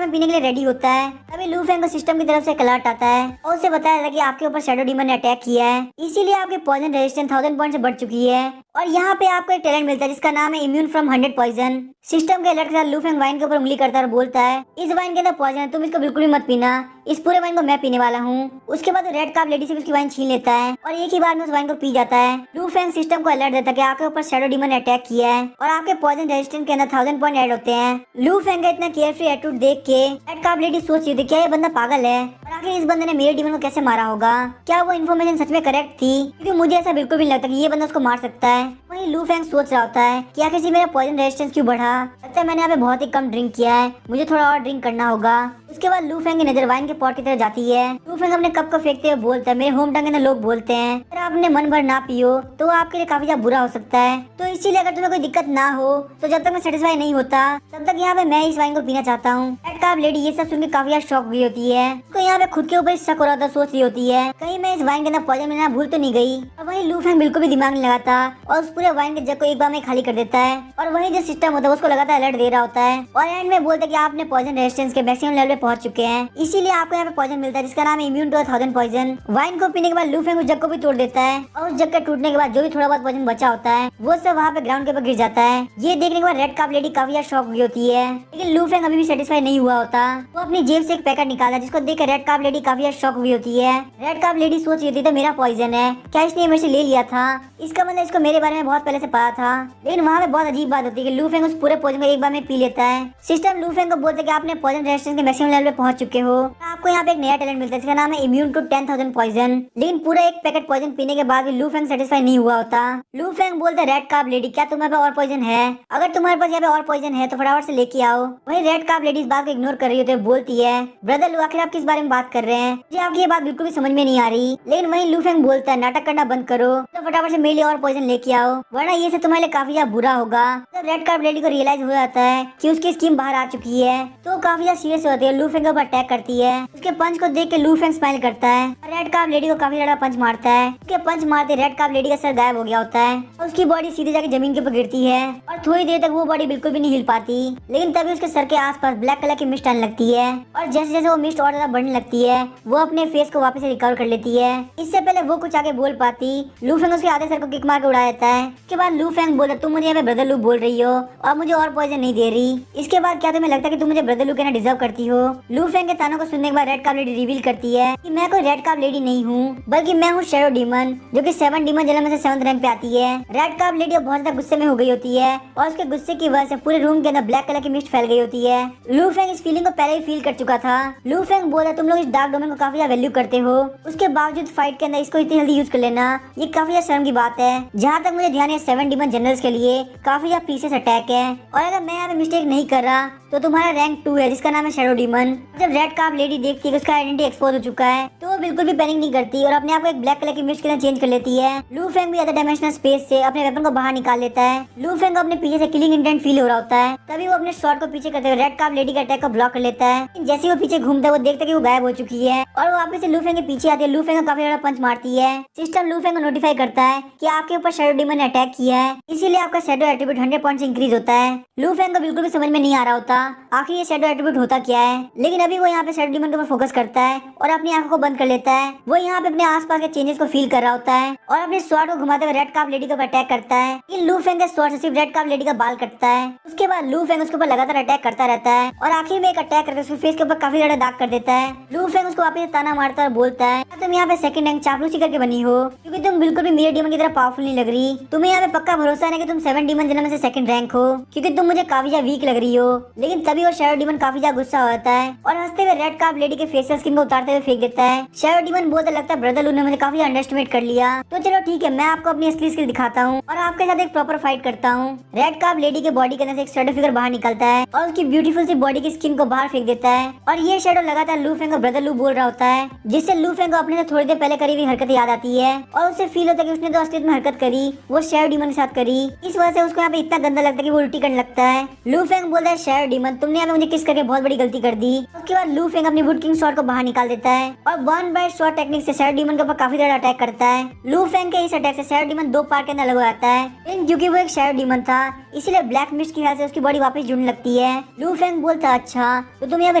में पीने के लिए रेडी होता है। तभी लू फेंग को सिस्टम की तरफ से अलर्ट आता है और उसे बताया जाता है कि आपके ऊपर शैडो डीमन ने अटैक किया है, इसीलिए आपके पॉइजन रेजिस्टेंस 1000 पॉइंट से बढ़ चुकी है। और यहाँ पे आपको एक टैलेंट मिलता है जिसका नाम है इम्यून फ्रॉम 100 पॉइजन। सिस्टम के अलर्ट के साथ लू फेंग वाइन के ऊपर उंगली करता है और बोलता है, इस वाइन के अंदर पॉइजन है, तुम इसको बिल्कुल भी मत पीना, इस पूरे वाइन को मैं पीने वाला हूँ। उसके बाद रेड कार्प लेडी से उसकी वाइन छीन लेता है और एक ही बार में उस वाइन को पी जाता है। लू फेंग सिस्टम को अलर्ट देता है कि आपके ऊपर शैडो डीमन ने अटैक किया है और आपके पॉइजन रेजिस्टेंस के अंदर 1000 पॉइंट ऐड होते हैं। लू फेंग का इतना केयरफ्री एटीट्यूड देख के रेड कार्प लेडी सोच रही थी, क्या ये बंदा पागल है और आखिर इस बंदे ने मेरे डीमन को कैसे मारा होगा? क्या वो इन्फॉर्मेशन सच में करेक्ट थी? क्योंकि मुझे ऐसा बिल्कुल भी नहीं लगता कि ये बंदा उसको मार सकता है। वहीं लू फेंग सोच रहा होता है कि आखिर मेरा पॉइजन रेजिस्टेंस क्यों बढ़ा, लगता है मैंने यहाँ पे बहुत ही कम ड्रिंक किया है, मुझे थोड़ा और ड्रिंक करना होगा। उसके बाद लू फेंग की नजर वाइन के पॉट की तरफ जाती है। लू फेंग अपने कप को फेंकते हुए बोलता है, मेरे होम टाउन के अंदर लोग बोलते हैं अगर आप अपने मन भर ना पियो तो वो आपके लिए काफी ज्यादा बुरा हो सकता है, तो इसीलिए अगर तुम्हें कोई दिक्कत ना हो तो जब तक मैं सेटिस्फाई नहीं होता तब तक यहाँ पे मैं इस वाइन को पीना चाहता हूँ। रेड कार्प लेडी ये सब सुन के काफी ज्यादा शॉक हुई होती है। उसको यहाँ पे खुद के ऊपर शक हो रहा था, सोच रही होती है कहीं मैं इस वाइन के अंदर पॉइजन मिलाना भूल तो नहीं गई। और वही लू फेंग बिल्कुल भी दिमाग नहीं लगाता और उस पूरे वाइन के जग को एक बार में खाली कर देता है और वही जो सिस्टम होता है उसको लगातार अलर्ट दे रहा होता है और एंड में बोलता है कि आपने पॉइजन रेजिस्टेंस के मैक्सिमम लेवल पे पहुंच चुके हैं, इसीलिए आपको यहाँ पे पॉइजन मिलता है जिसका नाम है इम्यून टू 1000 पॉइजन। वाइन को पीने के बाद लू फेंग उस जग को भी तोड़ देता है और उस जग के टूटने के बाद जो भी थोड़ा बहुत पॉइजन बचा होता है वो सब वहाँ पे ग्राउंड के ऊपर गिर जाता है। ये देखने के बाद रेड कार्प लेडी काफी शॉक हुई होती है, लेकिन लू फेंग अभी भी सेटिस्फाई नहीं हुआ होता। वो अपनी जेब से एक पैकेट निकाला जिसको देख रेड कार्प लेडी काफी शॉक हुई होती है। रेड कार्प लेडी सोच रही थी तो मेरा पॉइजन है, क्या इसने मेरे से ले लिया था? इसका मतलब इसको मेरे बारे में बहुत पहले से पता था। लेकिन वहाँ पे बहुत अजीब बात होती है कि लू फेंग उस पूरे पॉइजन को एक बार में पी लेता है। सिस्टम लू फेंग को बोलते कि आपने पॉइजन रेजिस्टेंस के मैक्सिमम लेवल पे पहुंच चुके हो, आपको यहाँ पे एक नया टैलेंट मिलता है जिसका नाम है इम्यून टू 10,000 पॉइजन। लेकिन पूरा एक पैकेट पॉइजन पीने के बाद भी लू फेंग सेटिस्फाई नहीं हुआ होता। लू फेंग बोलते रेड कार्प लेडी, क्या तुम्हारे पास और पॉइजन है? अगर तुम्हारे पास यहाँ पे और पॉइजन है तो फटाफट से लेके आओ। वही रेड कार्प लेडी इस बात को इग्नोर कर रही होती है, बोलती है ब्रदर लू, आखिर आप किस बारे में बात कर रहे हैं? मुझे आपकी ये बात बिल्कुल भी समझ में नहीं आ रही। लेकिन वही लू फेंग बोलता है, नाटक करना बंद करो तो फटाफट से मेरे लिए और पॉइजन लेके आओ, वरना ये सब तुम्हारे लिए काफी ज्यादा बुरा होगा। तो रेड कार्प लेडी को रियलाइज हो जाता है कि उसकी स्कीम बाहर आ चुकी है, तो काफी ज्यादा सीरियस होती है, लू फेंग के ऊपर अटैक करती है। उसके पंच को देख के लू फेंग स्माइल करता है और रेड कार्प लेडी को काफी ज्यादा पंच मारता है। उसके पंच मारते रेड कार्प लेडी का सर गायब हो गया होता है और उसकी बॉडी सीधे जाके जमीन के ऊपर गिरती है और थोड़ी देर तक वो बॉडी बिल्कुल भी नहीं हिल पाती। लेकिन तभी उसके सर के आसपास ब्लैक कलर की मिस्ट आने लगती है और जैसे जैसे वो मिस्ट और ज्यादा बढ़ने लगती है वो अपने फेस को वापस रिकवर कर लेती है। इससे पहले वो कुछ आगे बोल पाती, लू फेंग उसके आधे सर को किक मार के उड़ा देता है। उसके बाद लू फेंग बोलता, तुम मुझे यहाँ पे ब्रदर लू बोल रही हो और मुझे और पॉइजन नहीं दे रही, इसके बाद क्या तुम्हें लगता है कि तुम मुझे ब्रदर लू कहना डिजर्व करती हो? लू फेंग के तानों को सुनने के बाद रेड कार्प लेडी रिवील करती है कि मैं कोई रेड कार्प लेडी नहीं हूँ, बल्कि मैं हूँ शैडो डीमन, जो कि 7 डीमन जेलर में से 7th रैंक पे आती है। रेड कार्प लेडी बहुत ज्यादा गुस्से में हो गई होती है और उसके गुस्से की वजह से पूरे रूम के अंदर ब्लैक कलर की मिस्ट फैल गई होती है। लू फेंग इस फीलिंग को पहले ही फील कर चुका था। लू फेंग बोला, तुम लोग इस डार्क डोमेन को काफी ज्यादा वैल्यू करते हो, उसके बावजूद फाइट के अंदर इसको इतनी जल्दी यूज कर लेना ये काफी ज्यादा शर्म की बात है। जहाँ तक मुझे ध्यान है 7 डीमन जनरल्स के लिए काफी ज्यादा प्रीशियस अटैक है और अगर मैं यहाँ पे मिस्टेक नहीं कर रहा तो तुम्हारा रैंक 2 है जिसका नाम है शैडो डीमन। जब रेड कार्प लेडी देखती है कि उसका आइडेंटिटी एक्सपोज हो चुका है तो वो बिल्कुल भी पैनिक नहीं करती और अपने आप को एक ब्लैक कलर की मिस्ट के अंदर चेंज कर लेती है। लू फेंग भी अदर डायमेंशनल स्पेस से अपने वेपन को बाहर निकाल लेता है। लू फेंग को अपने पीछे से किलिंग इंटेंट फील हो रहा होता है, तभी वो अपने शॉट को पीछे करते हुए रेड कार्प लेडी के अटैक को ब्लॉक कर लेता है। जैसे वो पीछे घूमता है वो देखता है कि वो गायब हो चुकी है और वो वापस से लू फेंग के पीछे आती है, लू फेंग को काफी ज्यादा पंच मारती है। सिस्टम लू फेंग को नोटिफाई करता है कि आपके ऊपर शैडो डीमन ने अटैक किया है, इसीलिए आपका शैडो एट्रीब्यूट 100 पॉइंट से इंक्रीज होता है। लू फेंग को बिल्कुल भी समझ में नहीं आ रहा होता आखिर ये शैडो एट्रीब्यूट होता क्या है, लेकिन अभी वो यहाँ पे शैडो डीमन के ऊपर फोकस करता है और अपनी आंखों को बंद कर लेता है। वो यहाँ पे अपने आसपास के चेंजेस को फील कर रहा होता है और अपने स्वॉर्ड को घुमाते हुए रेड कार्प लेडी के ऊपर अटैक करता है। इन लू फेंग के स्वॉर्ड से सिर्फ रेड कार्प लेडी का बाल कटता है। उसके बाद लू फेंग उसके ऊपर लगातार अटैक करता रहता है और आखिर में एक अटैक करके उसके फेस के ऊपर काफी ज्यादा दाग कर देता है। लू फेंग उसको वापस से ताना मारता है और बोलता है तुम यहाँ पे सेकंड रैंक चापलूसी करके बनी हो, क्योंकि तुम बिल्कुल भी मेरे डीमन की तरह पावरफुल नहीं लग रही। तुम्हें यहाँ पे पक्का भरोसा है कि तुम 7 डीमन जनरल में से सेकंड रैंक हो, क्योंकि तुम मुझे काफी ज्यादा वीक लग रही हो। लेकिन तभी वो शैडो डीमन काफी ज्यादा गुस्सा होता है और हंसते हुए रेड कार्प लेडी के फेशियल स्किन को उतारते हुए फेंक देता है। शैडो डीमन बोलता लगता है ब्रदर लू ने मुझे काफी अंडरएस्टिमेट कर लिया, तो चलो ठीक है मैं आपको अपनी असली स्किल दिखाता हूँ और आपके साथ एक प्रॉपर फाइट करता हूँ। रेड कार्प लेडी के बॉडी के अंदर से एक शैडो फिगर बाहर निकलता है और उसकी ब्यूटीफुल सी बॉडी की स्किन को बाहर फेंक देता है और ये शैडो लगातार लू फेंग को ब्रदर लू बोल रहा होता है, जिससे लू फेंग को अपने से थोड़ी देर पहले करी हुई हरकत याद आती है और उसे फील होता है कि उसने तो असलियत में हरकत करी वो शैडो डीमन के साथ करी। इस वजह से उसको यहाँ पे इतना गंदा लगता है कि वो उल्टी करने लगता है। लू फेंग बोलता है शैडो डीमन तुमने यहाँ पे मुझे किस करके बहुत बड़ी गलती कर दी। उसके बाद लू फेंग अपनी वुड किंग शॉट को बाहर निकाल देता है और बर्न बाय शॉट टेक्निक से शैडो डीमन के ऊपर काफी ज्यादा अटैक करता है। लू फेंग के इस अटैक से शैडो डीमन 2 पार्ट के अंदर अलग हो जाता है, लेकिन क्योंकि वो एक शैडो डीमन था इसीलिए ब्लैक मिस्ट की वजह से उसकी बॉडी वापस जुड़ने लगती है। लू फेंग बोलता अच्छा तो तुम यहाँ पे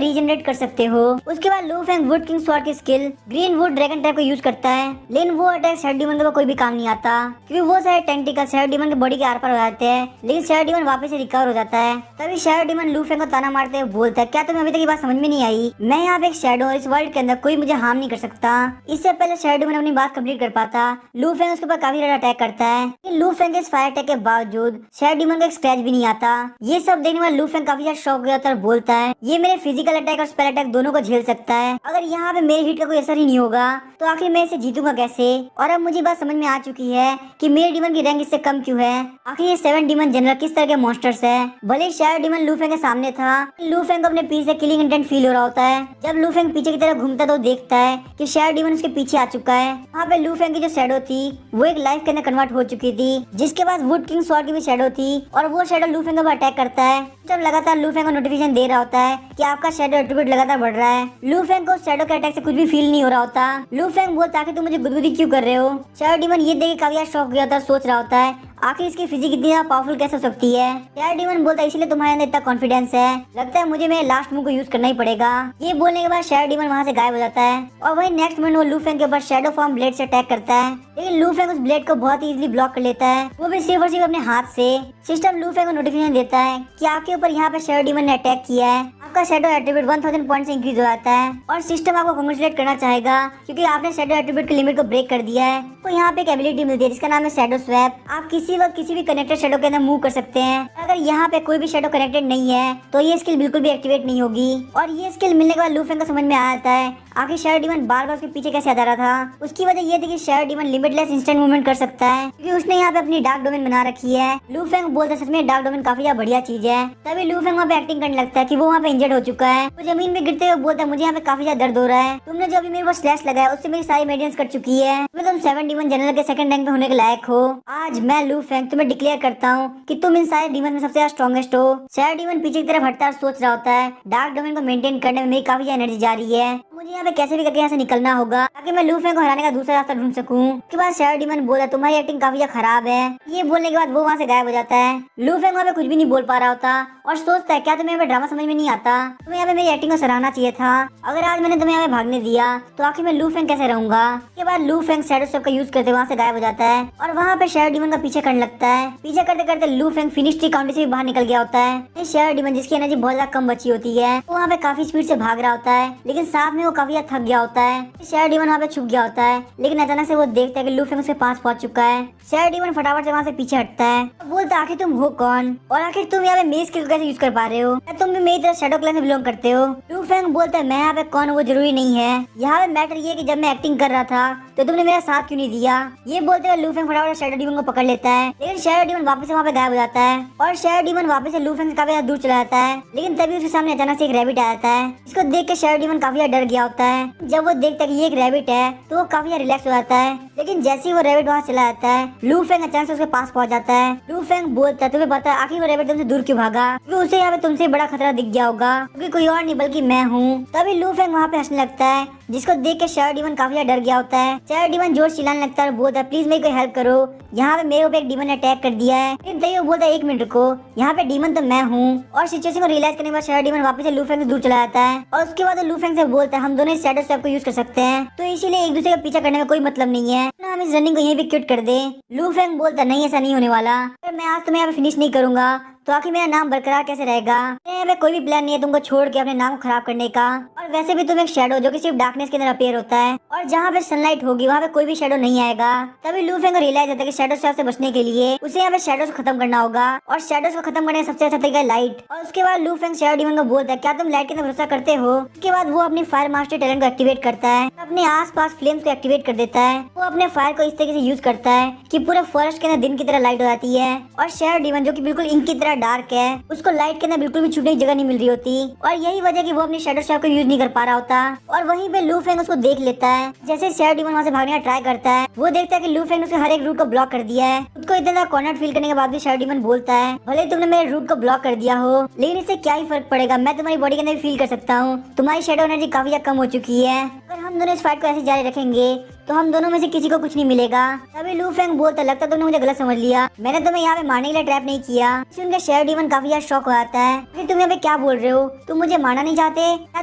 रीजनरेट कर सकते हो। उसके बाद Lu Feng wood king shot की skill green wood dragon type को यूज करता है, लेकिन वो अटैक शैडो डीमन के कोई भी काम नहीं आता क्योंकि वो सारे टेंटिकल शैडो डीमन के बॉडी के आर पार हो जाते हैं, लेकिन शैडो डीमन वापस से रिकवर हो जाता है। तभी शैडो डीमन लू फेंग को ताना मारते हुए बोलता है क्या तुम्हें अभी तक ये बात समझ में नहीं आई, मैं यहाँ पे एक शैडो, इस वर्ल्ड के अंदर कोई मुझे हार्म नहीं कर सकता। इससे पहले शैडो डीमन अपनी बात कंप्लीट कर पाता लू फेंग उसके ऊपर काफी ज्यादा अटैक करता है, लेकिन लू फेंग के इस फायर अटैक के बावजूद शैडो डीमन को एक स्क्रैच भी नहीं आता। ये सब देखने वाला लू फेंग काफी ज्यादा शॉक हो जाता है और बोलता है ये मेरे फिजिकल अटैक और स्पेल अटैक दोनों को झेल सकता है, अगर यहाँ पे मेरे हिट का कोई असर ही नहीं होगा तो आखिर मैं इसे जीतूंगा कैसे। और अब मुझे बात समझ में आ चुकी है कि मेरे डीमन की रैंक इससे कम क्यों है। आखिर ये 7 डीमन जनरल किस तरह के मॉन्स्टर्स है। भले शैडो डीमन लू फेंग के सामने था, लू फेंग को अपने पीछे से किलिंग इंटेंट फील हो रहा होता है। जब लू फेंग पीछे की तरफ घूमता तो देखता है कि शैडो डीमन उसके पीछे आ चुका है। वहाँ पे लू फेंग की जो शैडो थी वो एक लाइफ के अंदर कन्वर्ट हो चुकी थी, जिसके पास वुड किंग स्वॉर्ड की भी शैडो थी और वो शैडो लू फेंग पर अटैक करता है। जब लगातार लू फेंग को नोटिफिकेशन दे रहा होता है कि आपका शैडो एट्रीब्यूट लगातार बढ़ रहा है। लू फेंग को शैडो के अटैक से कुछ भी फील नहीं हो रहा होता। लू फेंग बोलता है कि तुम मुझे गुदगुदी क्यों कर रहे हो। शैडो डीमन ये देख के काफी शॉक गया था, सोच रहा होता है आखिर इसकी फिजिक इतनी ज्यादा पावरफुल कैसे हो सकती है। शैडो डीमन बोलता है इसलिए तुम्हारे अंदर इतना कॉन्फिडेंस है, लगता है मुझे मेरे लास्ट मूव को यूज करना ही पड़ेगा। ये बोलने के बाद शैडो डीमन वहाँ से गायब हो जाता है और वही नेक्स्ट मिनट वो लू फेंग के ऊपर शैडो फॉर्म ब्लेड से अटैक करता है, लेकिन लू फेंग उस ब्लेड को बहुत ही इजीली ब्लॉक कर लेता है, वो भी सिर्फ और सिर्फ अपने हाथ से। सिस्टम लू फेंग को नोटिफिकेशन देता है कि आपके ऊपर यहाँ पे शैडो डीमन ने अटैक किया है, आपका शैडो एट्रीब्यूट 1000 पॉइंट से इंक्रीज हो जाता है और सिस्टम आपको कांग्रेचुलेट करना चाहेगा क्योंकि आपने शैडो एट्रीब्यूट की लिमिट को ब्रेक कर दिया है। तो यहाँ पे एक एबिलिटी मिलती है जिसका नाम है शैडो स्वैप। आप किसी वक्त किसी भी कनेक्टेड शैडो के अंदर मूव कर सकते हैं। अगर यहाँ पे कोई भी शैडो कनेक्टेड नहीं है तो ये स्किल बिल्कुल भी एक्टिवेट नहीं होगी और ये स्किल मिलने के बाद लू फेंग को समझ में आ जाता है आखिर शैडो डीमन बार बार उसके पीछे कैसे आ रहा था। उसकी वजह ये थी कि shadow demon limitless instant movement कर सकता है क्योंकि उसने यहाँ पे अपनी डार्क डोमेन बना रखी है। लू फेंग बोलता है सच में डार्क डोमेन काफी ज्यादा बढ़िया चीज है। तभी लू फेंग वहाँ पे एक्टिंग करने लगता है कि वो वहाँ पे इंजर्ड हो चुका है। वो जमीन में गिरते हुए बोलता है मुझे यहाँ पे काफी ज्यादा दर्द हो रहा है, तुमने जो अभी मेरे को स्लैश लगाया उससे मेरी सारी मेडिसिन कट चुकी है, तुम 7 डीमन जनरल के सेकंड रैंक पे होने के लायक हो। आज मैं लू फेंग तुम्हें डिक्लेयर करता हूँ कि तुम इन सारे डीमन में सबसे ज्यादा स्ट्रॉन्गेस्ट हो। शैडो डीमन पीछे की तरफ हटता है, सोच रहा होता है डार्क डोमेन को मेंटेन करने में मेरी काफी ज्यादा एनर्जी जा रही है, मुझे यहाँ पे कैसे भी करके यहाँ से निकलना होगा ताकि मैं लू फेंग को हराने का दूसरा रास्ता ढूंढ सकूं। उसके बाद शैडो डीमन बोला तुम्हारी एक्टिंग काफी ज्यादा खराब है। ये बोलने के बाद वो वहाँ से गायब हो जाता है। लू फेंग वहाँ पे कुछ भी नहीं बोल पा रहा होता और सोचता है क्या तुम्हें यहाँ पे ड्रामा समझ में नहीं आता, तुम्हें यहाँ पे मेरी एक्टिंग को सराहना चाहिए था। अगर आज मैंने तुम्हें यहाँ पे भागने दिया तो आखिर मैं लू फेंग कैसे रहूंगा। उसके बाद लू फेंग शैडो स्वैप का यूज करते वहाँ से गायब हो जाता है और वहाँ पे शैडो डीमन का पीछे करने लगता है। पीछे करते करते लू फेंग फिनिश ट्री काउंटी से भी बाहर निकल गया होता है। शैडो डीमन जिसकी एनर्जी बहुत ज्यादा कम बची होती है वो वहाँ पे काफी स्पीड से भाग रहा होता है, लेकिन साथ में वो काफी ज्यादा थक गया होता है। शैडो डीमन वहाँ पे छुप गया होता है, लेकिन अचानक से वो देखता है कि लू फेंग उसके पास पहुंच चुका है। शैडो डीमन फटाफट से वहाँ से पीछे हटता है, बोलता आखिर तुम हो कौन और आखिर तुम यहाँ पे मेरी स्किल कैसे यूज कर पा रहे हो, क्या तुम भी मेरी तरह शैडो क्लैन से बिलोंग करते हो। लू फेंग बोलता है मैं यहाँ पे कौन वो जरूरी नहीं है, यहाँ पे मैटर ये कि जब मैं एक्टिंग कर रहा था तो तुमने मेरा साथ क्यों नहीं दिया। ये बोलते हुए लू फेंग फटाफट शैडो डीमन को पकड़ लेता है, लेकिन शैडो डीमन वापस से वहाँ पे गायब हो जाता है और शैडो डीमन वापस से लू फेंग से काफी ज्यादा दूर चला जाता है। लेकिन तभी उसके सामने अचानक से एक रैबिट आ जाता है, इसको देख के शैडो डीमन काफी ज्यादा डर गया होता है। जब वो देखता है कि ये एक रैबिट है तो वो काफी ज्यादा रिलैक्स हो जाता है, लेकिन जैसे ही वो रैबिट वहाँ चला जाता है लू फेंग अचानक से उसके पास पहुंच जाता है। लू फेंग बोलता है तुम्हें पता है आखिर वो रैबिट तुमसे दूर क्यों भागा, क्योंकि उसे यहाँ पे तुमसे बड़ा खतरा दिख गया होगा, क्योंकि कोई और नहीं बल्कि मैं हूँ। तभी लू फेंग वहाँ पे हंसने लगता है जिसको देख के शैडो डीमन काफी ज्यादा डर गया होता है। शैडो डीमन जोर चिल्लाने लगता है और बोलता है प्लीज मेरी कोई हेल्प करो, यहाँ पे मेरे ऊपर एक डीमन ने अटैक कर दिया है। लेकिन तभी वो बोलता है 1 मिनट रुको, यहाँ पे डीमन तो मैं हूँ। और सिचुएशन को रियलाइज करने के बाद शैडो डीमन वापस से लू फेंग से दूर चला जाता है और उसके बाद लू फेंग से बोलता है हम दोनों इस शैडो स्वैप को यूज कर सकते हैं, तो इसीलिए एक दूसरे का पीछा करने में कोई मतलब नहीं है ना, हम इस रनिंग को यहीं पे क्विट कर दे। लू फेंग बोलता नहीं ऐसा नहीं होने वाला, अगर मैं आज तुम्हें यहाँ पे फिनिश नहीं करूंगा तो आखिर मेरा नाम बरकरार कैसे रहेगा। यहाँ पे कोई भी प्लान नहीं है तुमको छोड़ के अपने नाम को खराब करने का, और वैसे भी तुम एक शैडो जो कि सिर्फ डार्कनेस के अंदर अपीयर होता है, और जहाँ पे सनलाइट होगी वहाँ पे कोई भी शैडो नहीं आएगा। तभी लू फेंग को रियलाइज होता है कि शैडो स्वैप से बचने के लिए उसे यहाँ पे शैडोज को खत्म करना होगा, और शैडोज को खत्म करने का सबसे अच्छा तरीका है लाइट। और उसके बाद लू फेंग शैडो डीमन को बोलता है क्या तुम लाइट के अंदर भरोसा करते हो। उसके बाद वो अपनी फायर मास्टर टैलेंट को एक्टिवेट करता है, अपने आस पास फ्लेम्स को एक्टिवेट कर देता है। वो अपने फायर को इस तरीके से यूज करता है कि पूरे फॉरेस्ट के अंदर दिन की तरह लाइट हो जाती है, और शैडो डीमन जो कि बिल्कुल इंक की तरह डार्क है उसको लाइट के अंदर बिल्कुल भी छूटने की जगह नहीं मिल रही होती, और यही वजह कि वो अपने शैडो स्वैप को यूज नहीं कर पा रहा होता। और वहीं पे लू फेंग उसको देख लेता है, जैसे शैडो डीमन वहाँ से भागने का ट्राई करता है, वो देखता है कि लू फेंग ने उसके हर एक रूट को ब्लॉक कर दिया है। खुद को इतना ज्यादा कॉर्नर फील करने के बाद भी शैडो डीमन बोलता है भले तुमने मेरे रूट को ब्लॉक कर दिया हो, लेकिन इससे क्या ही फर्क पड़ेगा, मैं तुम्हारी बॉडी के अंदर फील कर सकता हूँ, तुम्हारी शैडो एनर्जी काफी ज्यादा कम हो चुकी है, अगर हम दोनों इस फाइट को ऐसे जारी रखेंगे तो हम दोनों में से किसी को कुछ नहीं मिलेगा। तभी लू फेंग बोलता लगता तुमने मुझे गलत समझ लिया, मैंने तुम्हें यहाँ पे मारने के लिए ट्रैप नहीं किया। सुनकर शैडो डीमन काफी ज्यादा शॉक हो जाता है, फिर तुम यहाँ पे क्या बोल रहे हो, तुम मुझे मारना नहीं चाहते, या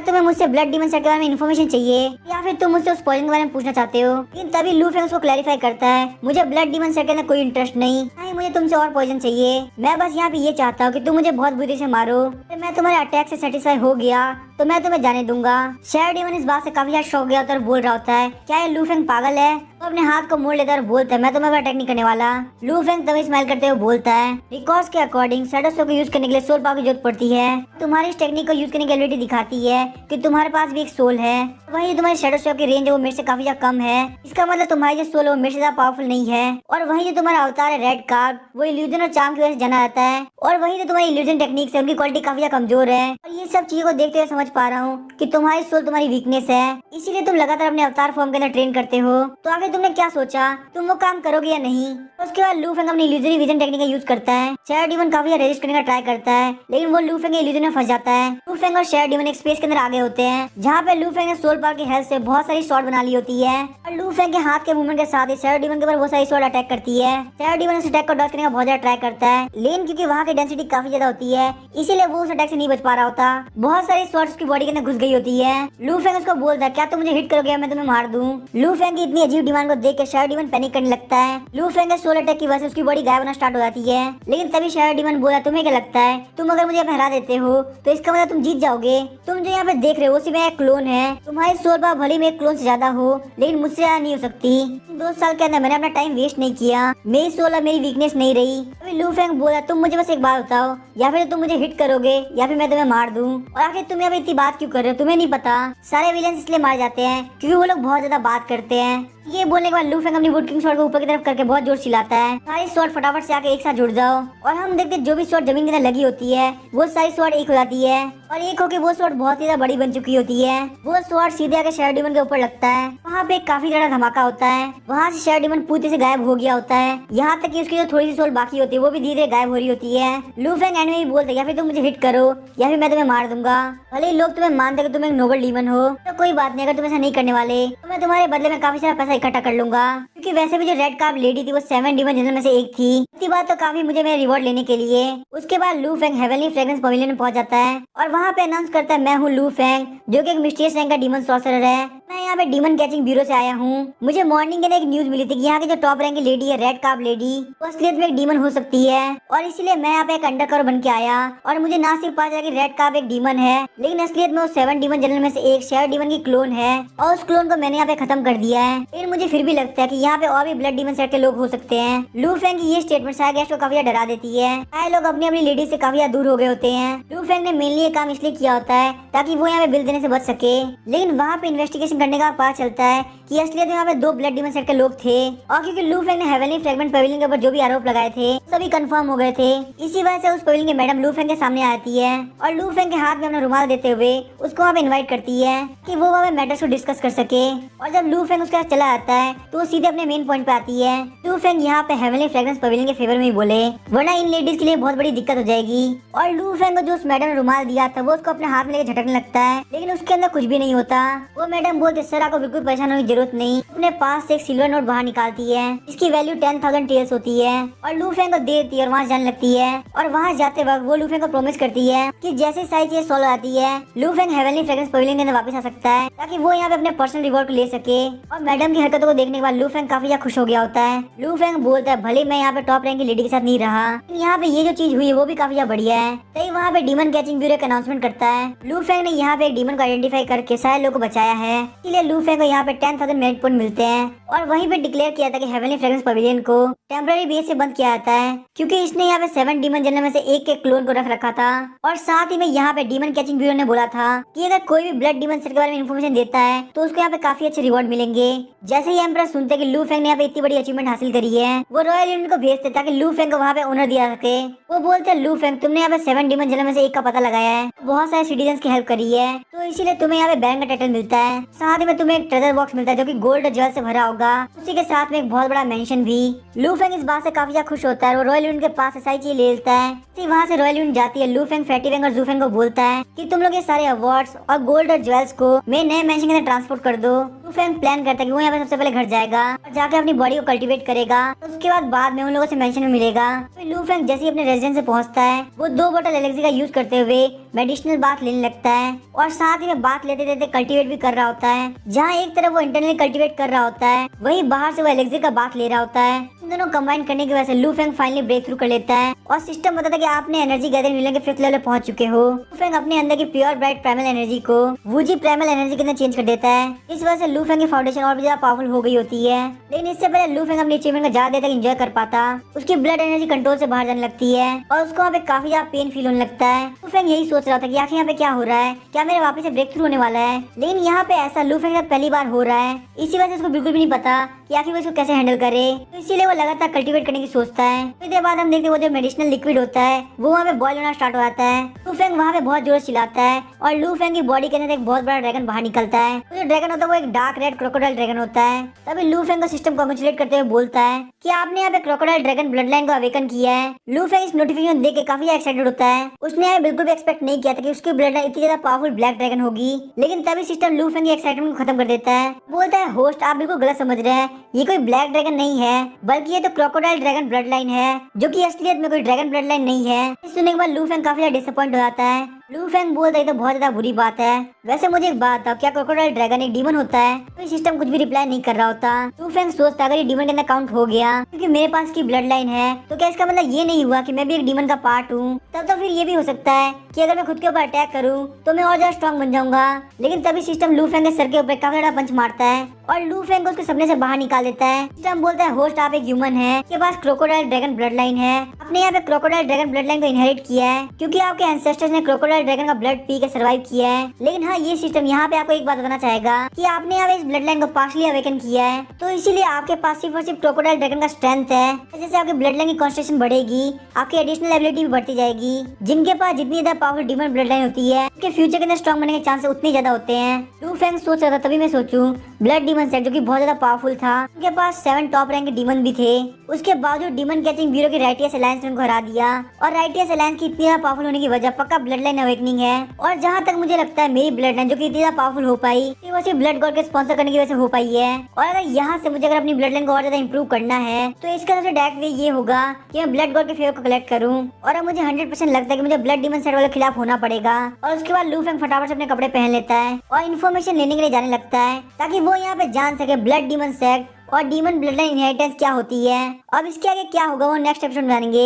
तुम्हें मुझसे ब्लड डीमन सेट के बारे में इन्फॉर्मेशन चाहिए, या फिर तुम मुझसे उस पॉइजन के बारे में पूछना चाहते हो। लेकिन तभी लू फेंग उसको क्लैरिफाई करता है मुझे ब्लड डीमन सेट के अंदर कोई इंटरेस्ट नहीं, मुझे तुमसे और पॉइजन चाहिए, मैं बस यहाँ पे ये चाहता हूँ कि तुम मुझे बहुत बुरी से मारो, तो मैं तुम्हारे अटैक से सेटिस्फाई हो गया तो मैं तुम्हें जाने दूंगा। शैडो डीमन इस बात से काफी ज्यादा शौक गया होता है और बोल रहा होता है क्या ये लू फेंग पागल है। वो अपने हाथ को मोड़ लेता है और बोलता है मैं तुम्हें अटैक नहीं करने वाला। लू फेंग तभी स्माइल करते हुए बोलता है रिकॉर्ड्स के अकॉर्डिंग शैडो स्वैप को यूज करने के लिए सोल पावर की जरूरत पड़ती है, तुम्हारी इस टेक्निक को यूज करने की एबिलिटी दिखाती है कि तुम्हारे पास भी एक सोल है, वही तुम्हारे शैडो स्वैप की रेंज है वो मेरे से काफी ज्यादा कम है, इसका मतलब तुम्हारी जो सोल है वो मेरे से ज्यादा पावरफुल नहीं है। और वही जो तुम्हारा अवतार है रेड कार्ड वो इल्यूजन और चार्म की वजह से जाना जाता है, और वही जो तुम्हारी इल्यूजन टेक्निक है उनकी क्वालिटी काफी ज्यादा कमजोर है। और ये सब चीजों को देखते हुए समझ पा रहा हूँ कि तुम्हारी सोल तुम्हारी वीकनेस है, इसीलिए तुम लगातार अपने अवतार फॉर्म के अंदर ट्रेन करते हो। तो आखिर तुमने क्या सोचा, तुम वो काम करोगे या नहीं। उसके बाद लू फेंग अपनी इल्यूजनरी विजन टेक्निक का यूज करता है, शैडो डीमन काफी ज्यादा रेजिस्ट करने का ट्राई करता है, लेकिन वो लू फेंग के इल्यूजन में फंस जाता है। लू फेंग और शैडो डीमन एक स्पेस के अंदर आगे होते हैं जहाँ पे लू फेंग ने सोल पावर की हेल्प से बहुत सारी शॉट बना ली होती है, और लू फेंग के हाथ के मूवमेंट के साथ ही शैडो डीमन के ऊपर बहुत सारी शॉट अटैक करती है। शैडो डीमन इस अटैक को डॉज करने का बहुत ज्यादा ट्राई करता है, लेकिन क्योंकि वहाँ की डेंसिटी काफी ज्यादा होती है इसीलिए वो उस अटैक से नहीं बच पा रहा होता, बहुत सारी शॉट्स उसकी बॉडी के अंदर घुस गई होती है। लू फेंग उसको बोलता है क्या तुम मुझे हिट करोगे या मैं तुम्हें मार दूं। लू फेंग की इतनी अजीब डिमांड को देख के शैडो डीमन पैनिक करने लगता है। लू फेंग के सोल अटैक की वजह से उसकी बॉडी गायब होना स्टार्ट हो जाती है, लेकिन तभी शैडो डीमन बोला तुम्हें क्या लगता है तुम अगर मुझे हरा देते हो तो इसका मतलब तुम जीत जाओगे, तुम जो यहाँ पे देख रहे हो उसी में एक क्लोन है, तुम्हारी सोल पावर भले में एक क्लोन से ज्यादा हो लेकिन मुझसे ज्यादा नहीं हो सकती। 2 साल के अंदर मैंने अपना टाइम वेस्ट नहीं किया, मेरी सोल अब मेरी वीकनेस नहीं रही। अभी लू फेंग बोला तुम मुझे बस एक बात बताओ, या फिर तुम मुझे हिट करोगे या फिर मैं तुम्हें मार दूं। और आखिर तुम यहाँ पे इतनी बात क्यों कर रहे हो, तुम्हें नहीं पता सारे विलेंस इसलिए मारे जाते हैं क्योंकि वो लोग बहुत ज्यादा बात करते हैं। ये बोलने के बाद लू फेंग अपनी वुड किंग शॉट को ऊपर की तरफ करके बहुत जोर चिल्लाता है सारी शॉट फटाफट से आके एक साथ जुड़ जाओ, और हम देखते जो भी शॉट जमीन के अंदर लगी होती है वो सारी शॉट एक हो जाती है, और एक होके वो शॉट बहुत ही बड़ी बन चुकी होती है। वो शॉट सीधे आके शैडो डीमन के ऊपर लगता है, वहाँ पे काफी ज्यादा धमाका होता है, वहाँ से शैडो डीमन पूरी से गायब हो गया होता है, यहाँ तक कि उसकी जो थोड़ी सी सोल बाकी होती है वो भी धीरे धीरे गायब हो रही होती है। लू फेंग एंड में भी बोलते या फिर तुम मुझे हिट करो या फिर मैं तुम्हें मार दूंगा, भले ही लोग तुम्हें मानते कि तुम एक नोबल डीमन हो तो कोई बात नहीं, अगर तुम ऐसा नहीं करने वाले तो मैं तुम्हारे बदले में काफी सारा पैसा इकट्ठा कर लूंगा, क्योंकि वैसे भी जो रेड कार्प लेडी थी वो 7 डीमन जनरल में से एक थी, इतनी बात तो काफी मुझे मेरा रिवॉर्ड लेने के लिए। उसके बाद Lu Feng heavenly fragrance pavilion में पहुंच जाता है और वहाँ पे अनाउंस करता है मैं हूँ लू फेंग जो कि एक मिस्टीरियस रैंक का डीमन सॉर्सरर है, मैं यहाँ पे डीमन कैचिंग ब्यूरो से आया हूँ। मुझे मॉर्निंग के अंदर एक न्यूज मिली थी कि यहाँ की जो टॉप रैंक की लेडी है रेड कार्प लेडी वो असलियत में एक डीमन हो सकती है, और इसीलिए मैं यहाँ पे एक अंडरकवर बन के आया, और मुझे ना सिर्फ पता चला कि रेड कार्प एक डीमन है लेकिन असलियत में वो 7 डीमन जनरल में से एक शैडो डीमन की क्लोन है, और उस क्लोन को मैंने यहाँ पे खत्म कर दिया है। लेकिन मुझे फिर भी लगता है कि यहाँ पे और भी ब्लड डीमन सेट के लोग हो सकते हैं। लू फेंग की ये स्टेटमेंट सारे गेस्ट को काफी डरा देती है, सारे लोग अपनी अपनी लेडी से काफी दूर हो गए होते हैं। लू फेंग ने मेनली ये काम इसलिए किया होता है ताकि वो यहाँ पे बिल देने से बच सके, लेकिन वहाँ पे इन्वेस्टिगेशन करने का पता चलता है कि असलियत में यहाँ पे 2 ब्लड डीमन सेट के लोग थे, और क्योंकि लू फेंग ने हेवनली फ्रेगमेंट पवेलियन के ऊपर जो भी आरोप लगाए थे सभी कंफर्म हो गए थे, इसी वजह से उस पवेलियन की मैडम लू फेंग के सामने आती है और लू फेंग के हाथ में अपना रुमाल देते हुए उसको वहाँ पे इन्वाइट करती है कि वो वहाँ पे मैटर्स को डिस्कस कर सके। और जब लू फेंग उसके साथ चला आता है तो वो सीधे अपने मेन पॉइंट पे आती है। लू फेंग यहाँ पे हेवनली फ्रेग्रेंस पवेलियन के फेवर में ही बोले, वरना इन लेडीज के लिए बहुत बड़ी दिक्कत हो जाएगी। और लू फेंग को जो उस मैडम ने रुमाल दिया था वो उसको अपने हाथ में लेके झटकने लगता है, लेकिन उसके अंदर कुछ भी नहीं होता। वो मैडम बोलते सर आपको बिल्कुल परेशान होने की जरूरत नहीं। अपने पास से एक सिल्वर नोट बाहर निकालती है, इसकी वैल्यू 10,000 टीयर्स होती है और लू फेंग को देती है और वहाँ जाने लगती है। और वहाँ जाते वक्त वो लू फेंग को प्रॉमिस करती है कि जैसे सारी चीजें सॉल्व आती है लू फेंग हेवनली फ्रेग्रेंस पवेलियन के अंदर वापस आ सकता है, ताकि वो यहाँ पे अपने पर्सनल रिवॉर्ड को ले सके। और मैडम की हरकतों को देखने के बाद लू फेंग काफी ज्यादा खुश हो गया होता है। लू फेंग बोलता है भले मैं यहाँ पे टॉप रैंक की लेडी के साथ नहीं रहा, लेकिन यहाँ पे ये जो चीज हुई है वो भी काफी ज्यादा बढ़िया है। तभी वहाँ पे डीमन कैचिंग ब्यूरो का अनाउंसमेंट करता है। लू फेंग ने यहाँ पे एक डीमन को आइडेंटिफाई करके सारे लोगों को बचाया है, इसलिए लू फेंग को यहाँ पे 10,000 मेरिट पॉइंट मिलते हैं। और वहीं पे डिक्लेयर किया था कि हेवनली फ्रेग्रेंस पवेलियन को टेम्पररी बेस से बंद किया जाता है, क्योंकि इसने यहाँ पे 7 डीमन जनरल में से एक के क्लोन को रख रखा था। और साथ ही में यहाँ पे डीमन कैचिंग ब्यूरो ने बोला था कि अगर कोई भी ब्लड डीमन सेट के बारे में इन्फॉर्मेशन देता है तो उसको यहाँ पे काफी अच्छे रिवॉर्ड मिलेंगे। जैसे ही एम्परर सुनते हैं कि लू फेंग ने यहाँ पे इतनी बड़ी अचीवमेंट हासिल करी है, वो रॉयल यूनियन को भेजते ताकि लू फेंग को वहाँ पे ऑनर दिया सके। वो बोलते हैं लू फेंग तुमने यहाँ पे 7 डीमन जनरल में से एक का पता लगाया है, बहुत सारे सिटीजन की हेल्प करी है, तो इसीलिए तुम्हें यहाँ पे बैरन का टाइटल मिलता है। साथ ही में तुम्हें एक ट्रेजर बॉक्स मिलता है जो कि गोल्ड और ज्वेल से भरा होगा, उसी के साथ में एक बहुत बड़ा मेंशन भी। लू फेंग इस बात से काफी ज्यादा खुश होता है और रॉयल यूनियन के पास से सारी चीजें ले लेता है। वहाँ से रॉयल यूनियन जाती है। लू फेंग फैटी वेंग और जू फेंग को बोलता है कि तुम लोग ये सारे अवार्ड्स और गोल्ड और ज्वेल्स को मेरे नए मेंशन के अंदर ट्रांसपोर्ट कर दो। लू फेंग प्लान करता है कि वो यहाँ पे सबसे पहले घर जाएगा और जाके अपनी बॉडी को कल्टीवेट करेगा, तो उसके बाद में उन लोगों से मेंशन में मिलेगा। तो लू फेंग जैसे ही अपने रेजिडेंस से पहुंचता है वो 2 बोतल एलेक्सी का यूज करते हुए मेडिसिनल बाथ लेने लगता है और साथ ही में बात लेते लेते कल्टीवेट भी कर रहा होता है। जहाँ एक तरफ वो इंटरनली कल्टीवेट कर रहा होता है, वहीं बाहर से वो एलेक्सी का बात ले रहा होता है। इन दोनों कंबाइन करने की वजह से लू फेंग फाइनली ब्रेक थ्रू कर लेता है और सिस्टम बताता है कि आपने एनर्जी गैदरिंग व्हीलर के 5th लेवल पहुंच चुके हो। लू फेंग अपने अंदर की प्योर ब्राइट प्राइमल एनर्जी को वूजी प्राइमल एनर्जी के अंदर चेंज कर देता है। इस वजह से लू फेंग की फाउंडेशन और भी ज्यादा पावरफुल हो गई होती है। लेकिन इससे पहले लू फेंग अपनी अचीवमेंट को ज्यादा देर तक एंजॉय कर पाता, उसकी ब्लड एनर्जी कंट्रोल से बाहर जाने लगती है और उसको वहाँ पे काफी ज्यादा पेन फील होने लगता है। लू फेंग यही सोच रहा था कि आखिर यहाँ पे क्या हो रहा है, क्या मेरे वापस से ब्रेक थ्रू होने वाला है। लेकिन यहाँ पे ऐसा लू फेंग के साथ पहली बार हो रहा है, इसी वजह से उसको बिल्कुल भी नहीं पता कि आखिर वो इसको कैसे हैंडल करे, तो इसीलिए वो लगातार कल्टीवेट करने की सोचता है। फिर देर बाद हम देखते हैं वो जो मेडिसिनल लिक्विड होता है वो वहाँ पे बॉयल होना स्टार्ट हो जाता है। लू फेंग वहाँ पे बहुत जोर से चिल्लाता है और लू फेंग की बॉडी के अंदर एक बहुत बड़ा ड्रैगन बाहर निकलता है। तो जो ड्रैगन होता है वो एक डार्क रेड क्रोकोडाइल ड्रैगन होता है। तभी लू फेंग का सिस्टम कॉन्ग्रेचुलेट करते हुए बोलता है कि आपने यहाँ पे क्रोकोडाइल ड्रैगन ब्लड लाइन को अवेकन किया है। लू फेंग इस नोटिफिकेशन देख के काफी एक्साइटेड होता है। उसने यहाँ बिल्कुल भी एक्सपेक्ट नहीं किया था कि उसकी ब्लड लाइन इतनी ज्यादा पावरफुल ब्लैक ड्रैगन होगी। लेकिन तभी सिस्टम लू फेंग की एक्साइटमेंट को खत्म कर देता है। बोलता है होस्ट आप बिल्कुल गलत समझ रहे हैं, ये कोई ब्लैक ड्रैगन नहीं है बल्कि ये तो क्रोकोडाइल ड्रैगन ब्लड लाइन है, जो कि असलियत में कोई ड्रैगन ब्लड लाइन नहीं है। इस सुनने के बाद लू फेंग काफी ज्यादा डिसअपॉइंट हो जाता है। लू फेंग बोलता है तो बहुत ज्यादा बुरी बात है। वैसे मुझे एक बात था, क्या क्रोकोडाइल ड्रैगन एक डीमन होता है? तो सिस्टम कुछ भी रिप्लाई नहीं कर रहा होता। लू फेंग सोचता अगर ये डीमन के अंदर काउंट हो गया क्योंकि मेरे पास की ब्लड लाइन है, तो क्या इसका मतलब ये नहीं हुआ कि मैं भी एक डीमन का पार्ट हूँ? तब तो फिर ये भी हो सकता है कि अगर मैं खुद के ऊपर अटैक करूँ तो मैं और ज्यादा स्ट्रॉन्ग बन जाऊंगा। लेकिन तभी सिस्टम लू फेंग के सर के ऊपर काफी बड़ा पंच मारता है और लू फेंग को उसके सपने से बाहर निकाल देता है। सिस्टम बोलता है होस्ट आप एक ह्यूमन है, के पास क्रोकोडाइल ड्रैगन ब्लड लाइन है, आपने यहाँ पे क्रोकोडाइल ड्रैगन ब्लड लाइन को इनहेरिट किया है क्योंकि आपके एंसेस्टर्स ने क्रोकोडाइल ड्रैगन का ब्लड पी के सर्वाइव किया है। लेकिन हाँ ये सिस्टम यहाँ पे आपको एक बात बताना चाहेगा कि आपने यहाँ पे इस ब्लड लाइन को पार्शली अवेकन किया है, तो इसीलिए आपके पास सिर्फ और सिर्फ क्रोकोडाइल ड्रैगन का स्ट्रेंथ है। जैसे आपकी ब्लड लाइन की कॉन्स्टिट्यूशन बढ़ेगी, आपकी एडिशनल एबिलिटी भी बढ़ती जाएगी। जिनके पास जितनी ज्यादा पावरफुल डीमन ब्लड लाइन होती है उसके फ्यूचर के अंदर स्ट्रॉन्ग बनने के चांसेस उतने ज्यादा होते हैं। लू फेंग सोच रहा था, तभी मैं सोचूं ब्लड डीमन सेट जो कि बहुत ज्यादा पावरफुल था, उनके पास 7 टॉप रैंक के डीमन भी थे। उसके बावजूद डीमन कैचिंग ब्यूरो की राइटियस अलायंस ने उनको हरा दिया और राइटियस अलायंस की इतनी ज्यादा पावरफुल होने की वजह पक्का ब्लड लाइन अवेकनिंग है। और जहाँ तक मुझे लगता है मेरी ब्लड लाइन जो कि इतनी ज्यादा पावरफुल हो पाई वो सिर्फ ब्लड गॉड के स्पॉन्सर करने की वजह से हो पाई है। और अगर यहाँ से मुझे अगर अपनी ब्लड लाइन को और ज्यादा इंप्रूव करना है तो इसका सबसे डायरेक्ट वे ये होगा कि मैं ब्लड गॉड के फेवर को कलेक्ट करूँ। और अब मुझे 100% लगता है कि मुझे ब्लड डीमन सेट वाले खिलाफ होना पड़ेगा। और उसके बाद लू फेंग फटाफट से अपने कपड़े पहन लेता है और इन्फॉर्मेशन लेने के लिए जाने लगता है ताकि वो यहाँ पे जान सके ब्लड डीमन सेट और डीमन ब्लड लाइन इनहेरिटेंस क्या होती है। अब इसके आगे क्या होगा वो नेक्स्ट एपिसोड में जानेंगे।